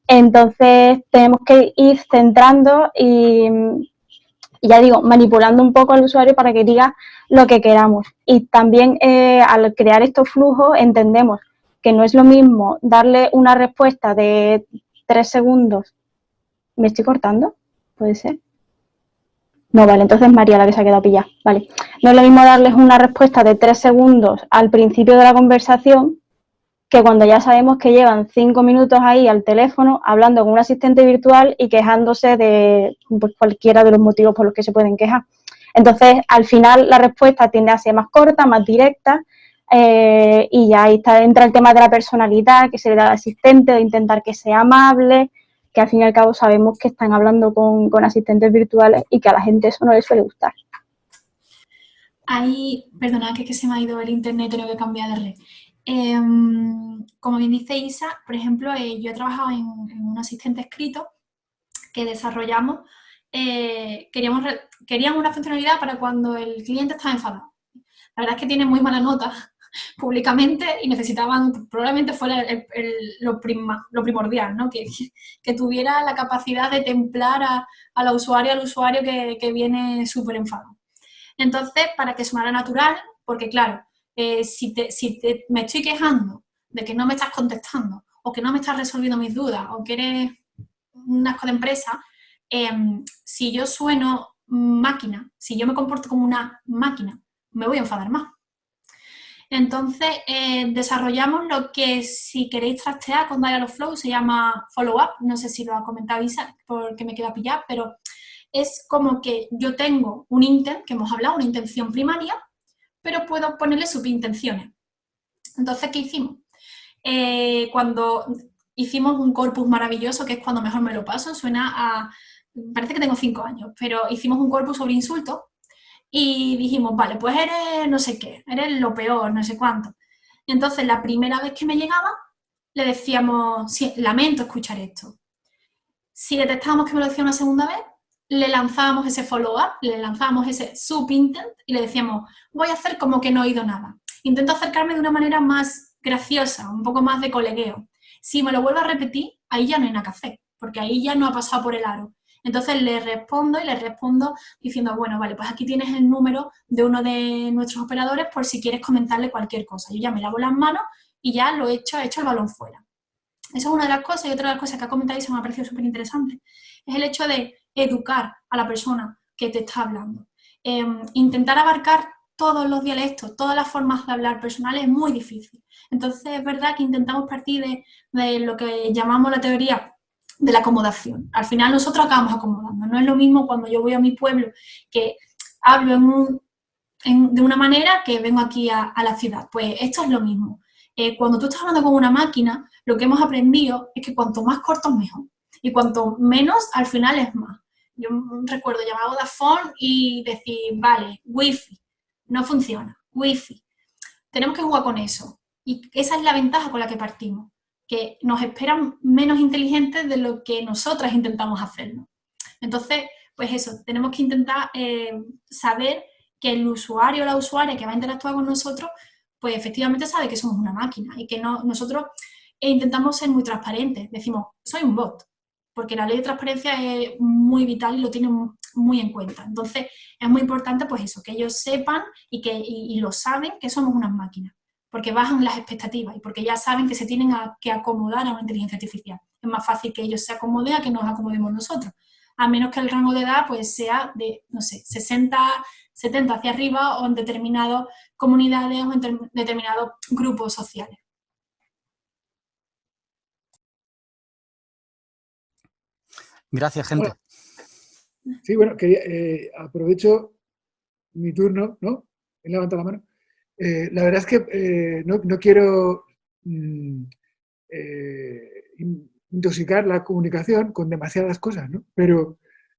entonces tenemos que ir centrando y ya digo, manipulando un poco al usuario para que diga lo que queramos. Y también al crear estos flujos entendemos que no es lo mismo darle una respuesta de 3 segundos. ¿Me estoy cortando? ¿Puede ser? No, vale, entonces María la que se ha quedado pillada. Vale. No es lo mismo darles una respuesta de 3 segundos al principio de la conversación que cuando ya sabemos que llevan 5 minutos ahí al teléfono hablando con un asistente virtual y quejándose de pues, cualquiera de los motivos por los que se pueden quejar. Entonces, al final, la respuesta tiende a ser más corta, más directa, y ya ahí entra el tema de la personalidad que se le da al asistente, de intentar que sea amable, que al fin y al cabo sabemos que están hablando con asistentes virtuales y que a la gente eso no le suele gustar. Ahí, perdona, que se me ha ido el internet, tengo que cambiar de red. Como bien dice Isa, por ejemplo, yo he trabajado en un asistente escrito que desarrollamos. Queríamos una funcionalidad para cuando el cliente estaba enfadado. La verdad es que tiene muy mala nota públicamente y necesitaban, probablemente fuera lo primordial, ¿no? Que tuviera la capacidad de templar al usuario que viene súper enfadado. Entonces, para que sonara natural, porque claro, si me estoy quejando de que no me estás contestando o que no me estás resolviendo mis dudas o que eres un asco de empresa, si yo sueno máquina, si yo me comporto como una máquina, me voy a enfadar más. Entonces, desarrollamos lo que, si queréis trastear con Dialogflow, se llama follow-up. No sé si lo ha comentado Isa, porque me queda pillado, pero es como que yo tengo un intent, que hemos hablado, una intención primaria, pero puedo ponerle subintenciones. Entonces, ¿qué hicimos? Cuando hicimos un corpus maravilloso, que es cuando mejor me lo paso, suena a... Parece que tengo 5 años, pero hicimos un corpus sobre insultos y dijimos, vale, pues eres no sé qué, eres lo peor, no sé cuánto. Entonces, la primera vez que me llegaba, le decíamos, sí, lamento escuchar esto. Si detectábamos que me lo decía una segunda vez, le lanzábamos ese follow-up, le lanzábamos ese subintent y le decíamos, voy a hacer como que no he oído nada. Intento acercarme de una manera más graciosa, un poco más de colegueo. Si me lo vuelvo a repetir, ahí ya no hay nada que hacer, porque ahí ya no ha pasado por el aro. Entonces le respondo diciendo, bueno, vale, pues aquí tienes el número de uno de nuestros operadores por si quieres comentarle cualquier cosa. Yo ya me lavo las manos y ya he hecho el balón fuera. Esa es una de las cosas, y otra de las cosas que ha comentado y se me ha parecido súper interesante, es el hecho de educar a la persona que te está hablando. Intentar abarcar todos los dialectos, todas las formas de hablar personales es muy difícil. Entonces es verdad que intentamos partir de lo que llamamos la teoría de la acomodación. Al final nosotros acabamos acomodando. No es lo mismo cuando yo voy a mi pueblo que hablo de una manera que vengo aquí a la ciudad. Pues esto es lo mismo. Cuando tú estás hablando con una máquina, lo que hemos aprendido es que cuanto más corto es mejor. Y cuanto menos, al final es más. Yo recuerdo llamar a Vodafone y decir, vale, Wi-Fi, no funciona, Wi-Fi. Tenemos que jugar con eso. Y esa es la ventaja con la que partimos, que nos esperan menos inteligentes de lo que nosotras intentamos hacerlo. Entonces, pues eso, tenemos que intentar saber que el usuario o la usuaria que va a interactuar con nosotros, pues efectivamente sabe que somos una máquina y que nosotros intentamos ser muy transparentes. Decimos, soy un bot, porque la ley de transparencia es muy vital y lo tienen muy en cuenta. Entonces, es muy importante pues eso, que ellos sepan y lo saben que somos unas máquinas, porque bajan las expectativas y porque ya saben que se tienen que acomodar a una inteligencia artificial. Es más fácil que ellos se acomoden a que nos acomodemos nosotros, a menos que el rango de edad pues sea de, no sé, 60, 70 hacia arriba o en determinadas comunidades o en determinados grupos sociales. Gracias, gente. Sí, bueno, aprovecho mi turno, ¿no? He levantado la mano. La verdad es que no quiero intoxicar la comunicación con demasiadas cosas, ¿no? Pero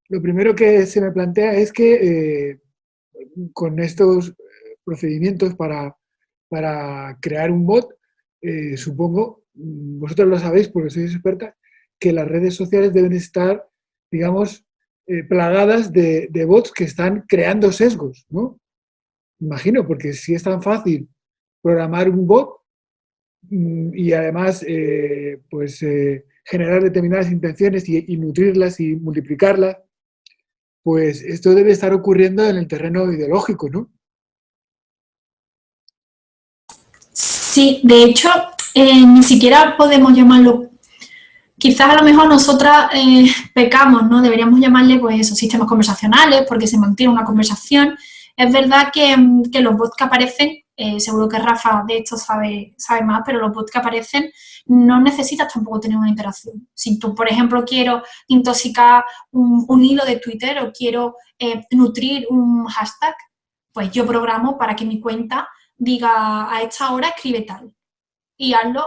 lo primero que se me plantea es que con estos procedimientos para crear un bot, supongo, vosotros lo sabéis porque sois expertas, que las redes sociales deben estar, digamos, plagadas de bots que están creando sesgos, ¿no? Imagino, porque si es tan fácil programar un bot y además generar determinadas intenciones y nutrirlas y multiplicarlas, pues esto debe estar ocurriendo en el terreno ideológico, ¿no? Sí, de hecho, ni siquiera podemos llamarlo. Quizás a lo mejor nosotras pecamos, ¿no? Deberíamos llamarle, pues eso, sistemas conversacionales, porque se mantiene una conversación. Es verdad que los bots que aparecen seguro que Rafa de esto sabe más, pero los bots que aparecen no necesitas tampoco tener una interacción. Si tú, por ejemplo, quiero intoxicar un hilo de Twitter o quiero nutrir un hashtag, pues yo programo para que mi cuenta diga a esta hora escribe tal. Y hazlo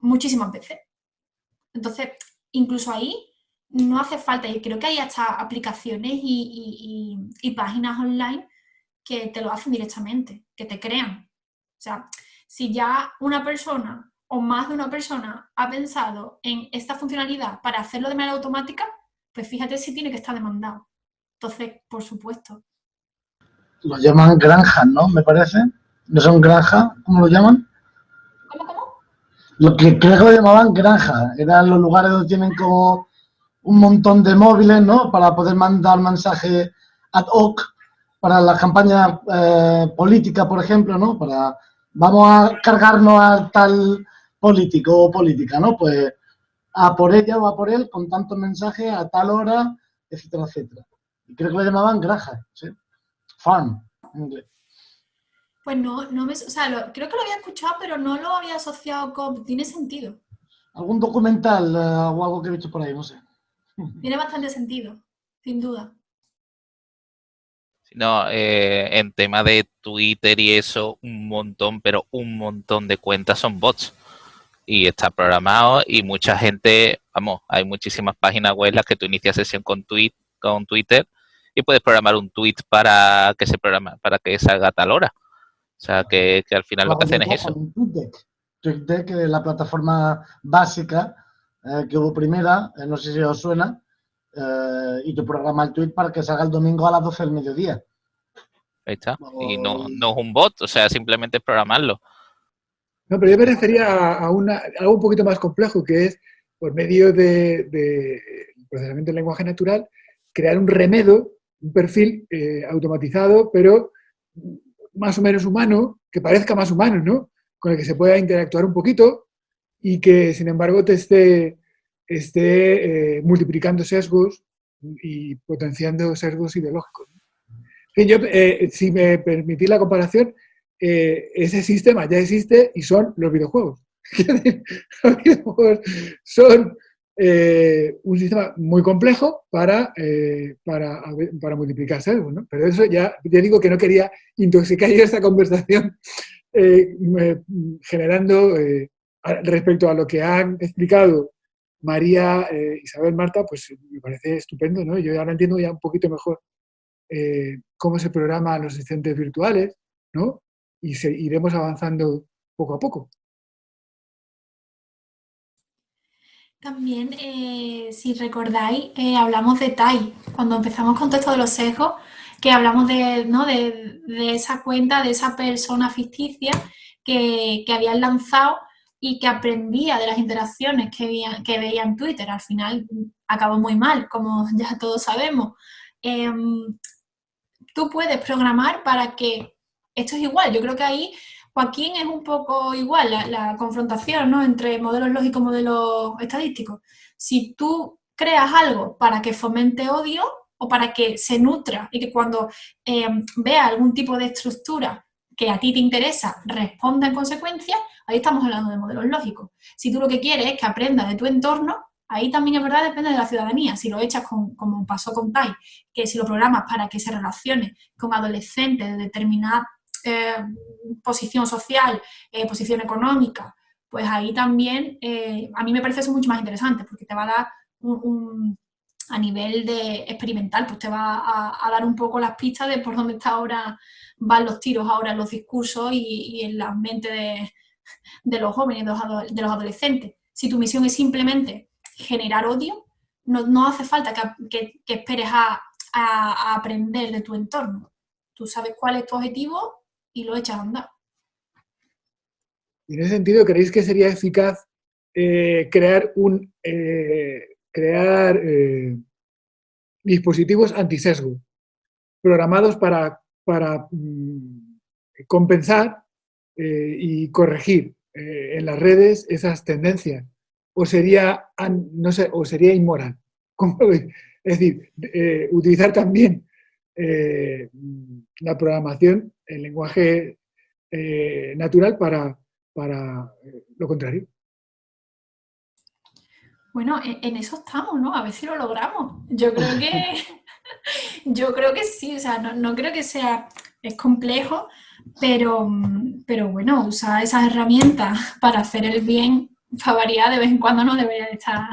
muchísimas veces. Entonces, incluso ahí no hace falta, y creo que hay hasta aplicaciones y páginas online que te lo hacen directamente, que te crean. O sea, si ya una persona o más de una persona ha pensado en esta funcionalidad para hacerlo de manera automática, pues fíjate si tiene que estar demandado. Entonces, por supuesto. Lo llaman granjas, ¿no? Me parece. ¿No son granjas? ¿Cómo lo llaman? ¿Cómo? Lo que creo que lo llamaban granjas. Eran los lugares donde tienen como un montón de móviles, ¿no? Para poder mandar mensajes ad hoc para las campañas políticas, por ejemplo, ¿no? Vamos a cargarnos a tal político o política, ¿no? Pues a por ella o a por él con tantos mensajes a tal hora, etcétera, etcétera. Y creo que lo llamaban granjas, ¿sí? Farm, en inglés. Pues creo que lo había escuchado, pero no lo había asociado con... Tiene sentido. Algún documental o algo que he visto por ahí, no sé. Tiene bastante sentido, sin duda. No, en tema de Twitter y eso, un montón, pero un montón de cuentas son bots. Y está programado y mucha gente, vamos, hay muchísimas páginas web en las que tú inicias sesión con Twitter y puedes programar un tweet para que salga a tal hora. O sea, que al final lo que hacen es eso. TweetDeck es la plataforma básica que hubo primera, no sé si os suena, y tú programas el tweet para que salga el domingo a las 12 del mediodía. Ahí está. Y no es un bot, o sea, simplemente es programarlo. No, pero yo me refería a algo un poquito más complejo, que es, por medio de procesamiento de lenguaje natural, crear un remedo, un perfil automatizado, pero más o menos humano, que parezca más humano, ¿no? Con el que se pueda interactuar un poquito y que, sin embargo, te esté multiplicando sesgos y potenciando sesgos ideológicos. Yo, si me permitís la comparación, ese sistema ya existe y son los videojuegos. Los videojuegos son un sistema muy complejo para multiplicar sesgos, ¿no? Pero eso ya digo que no quería intoxicar yo esta conversación generando, respecto a lo que han explicado María, Isabel, Marta, pues me parece estupendo, ¿no? Yo ahora entiendo ya un poquito mejor cómo se programan los asistentes virtuales, ¿no? Y iremos avanzando poco a poco. También, si recordáis, hablamos de TAI, cuando empezamos con todo esto de los sesgos, que hablamos de esa cuenta, de esa persona ficticia que habían lanzado y que aprendía de las interacciones que veía en Twitter. Al final acabó muy mal, como ya todos sabemos. Tú puedes programar para que esto es igual. Yo creo que ahí, Joaquín, es un poco igual la confrontación, ¿no? Entre modelos lógicos y modelos estadísticos. Si tú creas algo para que fomente odio o para que se nutra y que cuando vea algún tipo de estructura que a ti te interesa responda en consecuencia, ahí estamos hablando de modelos lógicos. Si tú lo que quieres es que aprenda de tu entorno, ahí también es verdad, depende de la ciudadanía. Si lo echas como pasó con TAI, que si lo programas para que se relacione con adolescentes de determinada posición social, posición económica, pues ahí también a mí me parece eso mucho más interesante, porque te va a dar a nivel de experimental, pues te va a dar un poco las pistas de por dónde van los tiros ahora en los discursos y en la mente de los jóvenes, de los adolescentes. Si tu misión es simplemente generar odio, no hace falta que esperes a aprender de tu entorno. Tú sabes cuál es tu objetivo y lo echas a andar. Y en ese sentido, ¿creéis que sería eficaz crear dispositivos antisesgo, programados para compensar y corregir en las redes esas tendencias? ¿O sería, no sé, o sería inmoral? ¿Cómo lo veis? Es decir, utilizar también la programación, el lenguaje natural para lo contrario. Bueno, en eso estamos, ¿no? A ver si lo logramos. Yo creo que sí, o sea, no creo que sea, es complejo, pero bueno, usar esas herramientas para hacer el bien, para variar de vez en cuando, no debería de estar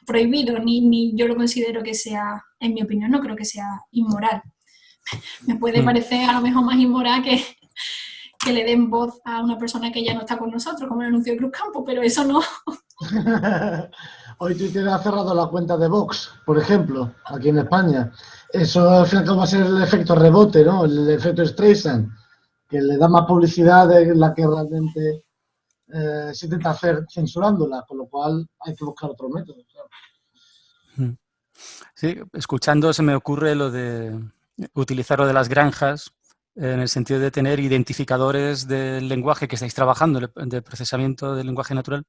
prohibido, ni yo lo considero que sea, en mi opinión, no creo que sea inmoral. Me puede parecer a lo mejor más inmoral que le den voz a una persona que ya no está con nosotros, como el anuncio de Cruz Campo, pero eso no. Hoy Twitter ha cerrado la cuenta de Vox, por ejemplo, aquí en España. Eso al final va a ser el efecto rebote, ¿no? El efecto Streisand, que le da más publicidad de la que realmente se intenta hacer censurándola, con lo cual hay que buscar otro método. Claro. Sí, escuchando se me ocurre lo de utilizar lo de las granjas en el sentido de tener identificadores del lenguaje que estáis trabajando, de procesamiento del lenguaje natural.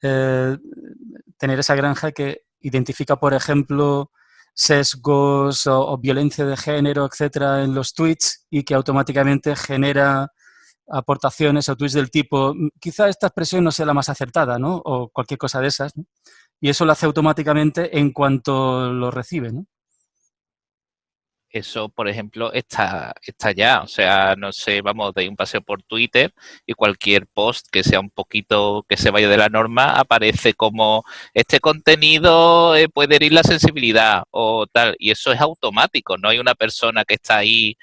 Tener esa granja que identifica, por ejemplo, sesgos o violencia de género, etcétera, en los tweets y que automáticamente genera aportaciones o tweets del tipo, quizá esta expresión no sea la más acertada, ¿no? O cualquier cosa de esas, ¿no? Y eso lo hace automáticamente en cuanto lo recibe, ¿no? Eso, por ejemplo, está ya. O sea, no sé, vamos, de un paseo por Twitter y cualquier post que sea un poquito, que se vaya de la norma, aparece como este contenido puede herir la sensibilidad o tal. Y eso es automático. No hay una persona que está ahí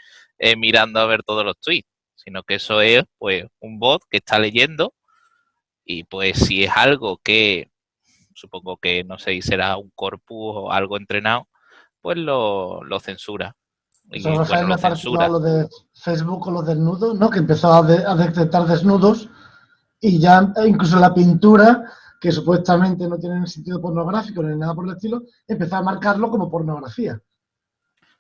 mirando a ver todos los tweets, sino que eso es, pues, un bot que está leyendo y, pues, si es algo que, supongo que, no sé, será un corpus o algo entrenado, pues lo censura. Eso, Y Rafael, bueno, me lo pareció censura. lo de Facebook con los desnudos, ¿no? Que empezó a detectar desnudos y ya incluso la pintura, que supuestamente no tiene sentido pornográfico ni nada por el estilo, empezó a marcarlo como pornografía.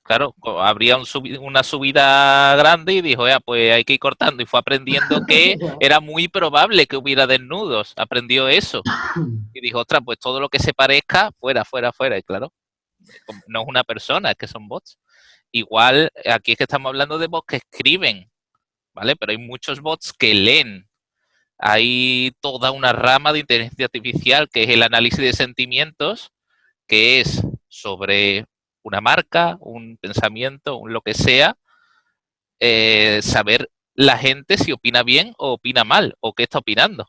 Claro, habría una subida grande y dijo, ya, pues hay que ir cortando. Y fue aprendiendo que era muy probable que hubiera desnudos. Aprendió eso. Y dijo, ostras, pues todo lo que se parezca, fuera, fuera, fuera. Y claro, no es una persona, es que son bots. Igual, aquí es que estamos hablando de bots que escriben, ¿vale? Pero hay muchos bots que leen. Hay toda una rama de inteligencia artificial que es el análisis de sentimientos, que es sobre una marca, un pensamiento, un lo que sea, saber la gente si opina bien o opina mal, o qué está opinando.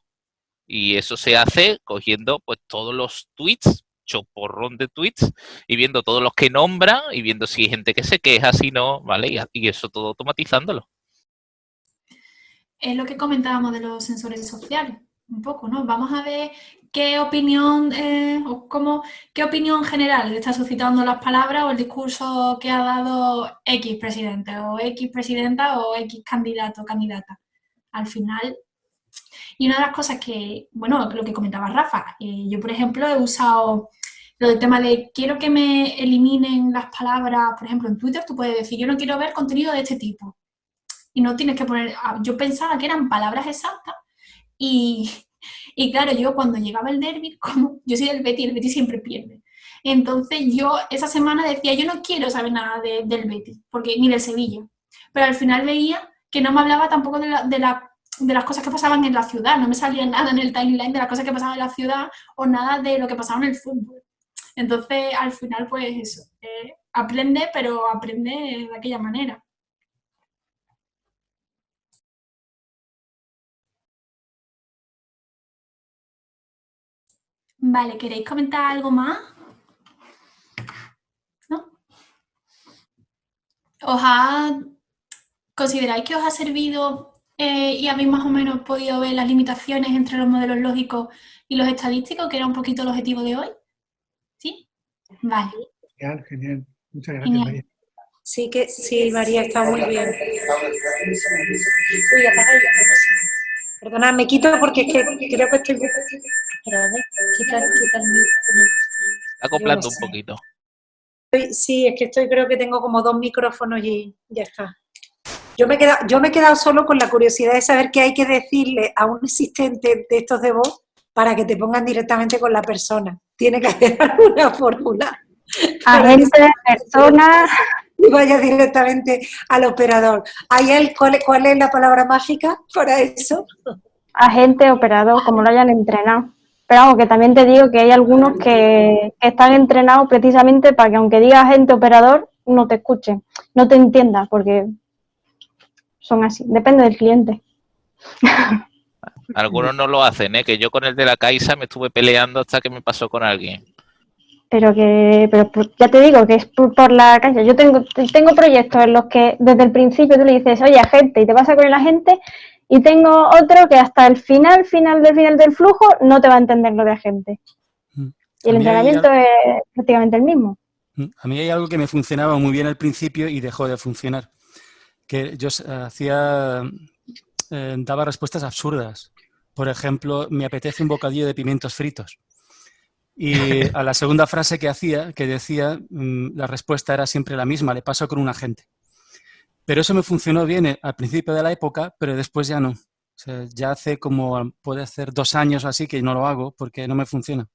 Y eso se hace cogiendo, pues, todos los tweets, choporrón de tweets, y viendo todos los que nombran y viendo si hay gente que se queja, si no, ¿vale? Y eso todo automatizándolo. Es lo que comentábamos de los sensores sociales, un poco, ¿no? Vamos a ver qué opinión qué opinión general está suscitando las palabras o el discurso que ha dado X presidente o X presidenta o X candidato o candidata. Al final, y una de las cosas que, bueno, lo que comentaba Rafa, yo por ejemplo he usado lo del tema de quiero que me eliminen las palabras, por ejemplo en Twitter tú puedes decir yo no quiero ver contenido de este tipo. Y no tienes que poner, yo pensaba que eran palabras exactas y claro, yo cuando llegaba el derbi, como yo soy del Betis, el Betis siempre pierde. Entonces yo esa semana decía, yo no quiero saber nada del Betis, porque, ni del Sevilla. Pero al final veía que no me hablaba tampoco de las cosas que pasaban en la ciudad, no me salía nada en el timeline de las cosas que pasaban en la ciudad o nada de lo que pasaba en el fútbol. Entonces al final pues eso, aprende, pero aprende de aquella manera. Vale, ¿queréis comentar algo más? ¿No? ¿Consideráis que os ha servido y habéis más o menos podido ver las limitaciones entre los modelos lógicos y los estadísticos, que era un poquito el objetivo de hoy? ¿Sí? Vale. Genial, genial. Muchas gracias, Genial. María. Sí, María, está muy bien. Uy, apaga ya, no pasa nada. Perdona, me quito porque es que creo que estoy... Espera, a ver, quita el micrófono. Acoplando un poquito. Sí, es que creo que tengo como 2 micrófonos y ya está. Yo me he quedado solo con la curiosidad de saber qué hay que decirle a un asistente de estos de voz para que te pongan directamente con la persona. Tiene que haber alguna fórmula. Agente, persona... y vaya directamente al operador. ¿Cuál es la palabra mágica para eso? Agente, operador, como lo hayan entrenado. Pero vamos, que también te digo que hay algunos que están entrenados precisamente para que aunque diga agente, operador, no te escuchen, no te entiendan, porque son así, depende del cliente. Algunos no lo hacen, ¿eh? Que yo con el de la Caixa me estuve peleando hasta que me pasó con alguien. Pero ya te digo que es por la calle. Yo tengo proyectos en los que desde el principio tú le dices, oye, agente, y te pasa con el agente, y tengo otro que hasta el final del flujo no te va a entender lo de agente. Y el entrenamiento es prácticamente el mismo. A mí hay algo que me funcionaba muy bien al principio y dejó de funcionar. Que yo daba respuestas absurdas. Por ejemplo, me apetece un bocadillo de pimientos fritos. Y a la segunda frase que decía, la respuesta era siempre la misma, le paso con un agente. Pero eso me funcionó bien al principio de la época, pero después ya no. O sea, ya puede hacer 2 años o así que no lo hago porque no me funciona.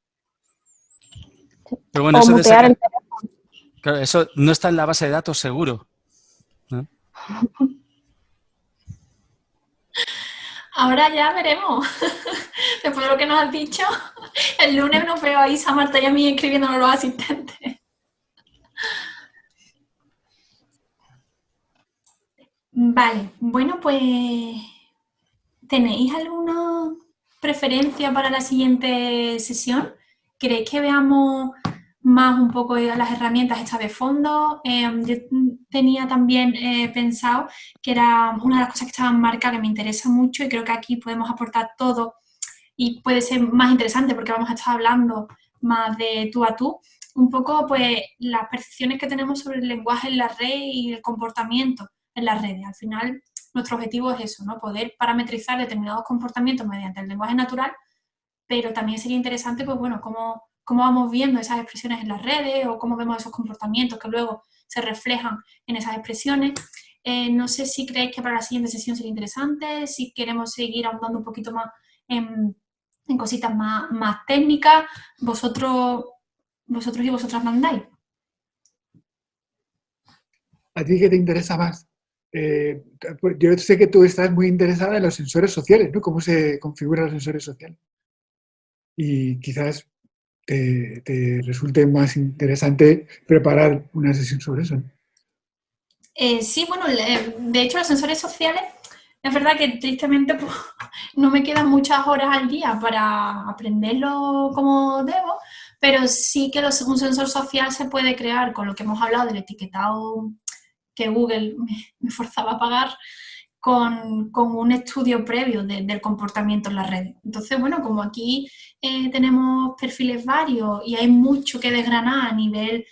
Pero bueno, O mutear el teléfono. Claro, eso no está en la base de datos seguro, ¿no? Ahora ya veremos. Después de lo que nos has dicho, el lunes nos veo a Isa, Marta y a mí escribiéndonos los asistentes. Vale, bueno, pues ¿tenéis alguna preferencia para la siguiente sesión? ¿Queréis que veamos más un poco las herramientas estas de fondo? Yo tenía también pensado que era una de las cosas que estaba en marca que me interesa mucho y creo que aquí podemos aportar todo y puede ser más interesante porque vamos a estar hablando más de tú a tú, un poco pues las percepciones que tenemos sobre el lenguaje en la red y el comportamiento en las redes. Al final, nuestro objetivo es eso, ¿no? Poder parametrizar determinados comportamientos mediante el lenguaje natural, pero también sería interesante, pues bueno, cómo vamos viendo esas expresiones en las redes o cómo vemos esos comportamientos que luego se reflejan en esas expresiones. No sé si creéis que para la siguiente sesión sería interesante, si queremos seguir ahondando un poquito más en cositas más técnicas, vosotros y vosotras mandáis. ¿A ti qué te interesa más? Pues yo sé que tú estás muy interesada en los sensores sociales, ¿no? Cómo se configuran los sensores sociales. Y quizás te resulte más interesante preparar una sesión sobre eso, ¿no? Sí, bueno, de hecho los sensores sociales, es verdad que tristemente pues, no me quedan muchas horas al día para aprenderlo como debo, pero sí que un sensor social se puede crear con lo que hemos hablado del etiquetado que Google me forzaba a pagar con un estudio previo del comportamiento en las redes. Entonces, bueno, como aquí tenemos perfiles varios y hay mucho que desgranar a nivel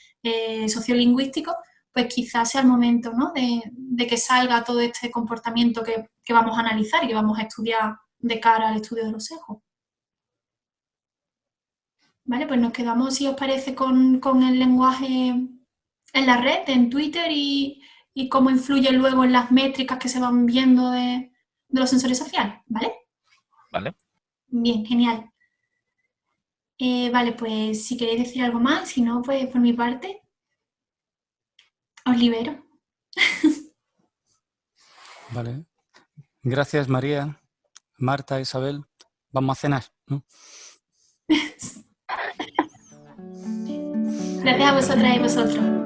sociolingüístico, pues quizás sea el momento, ¿no? de que salga todo este comportamiento que vamos a analizar y que vamos a estudiar de cara al estudio de los sesgos. Vale, pues nos quedamos, si os parece, con el lenguaje en la red, en Twitter y cómo influye luego en las métricas que se van viendo de los sensores sociales, ¿vale? Vale. Bien, genial. Vale, pues si queréis decir algo más, si no, pues por mi parte, os libero. Vale. Gracias, María, Marta, Isabel. Vamos a cenar, ¿no? Gracias a vosotras y vosotros.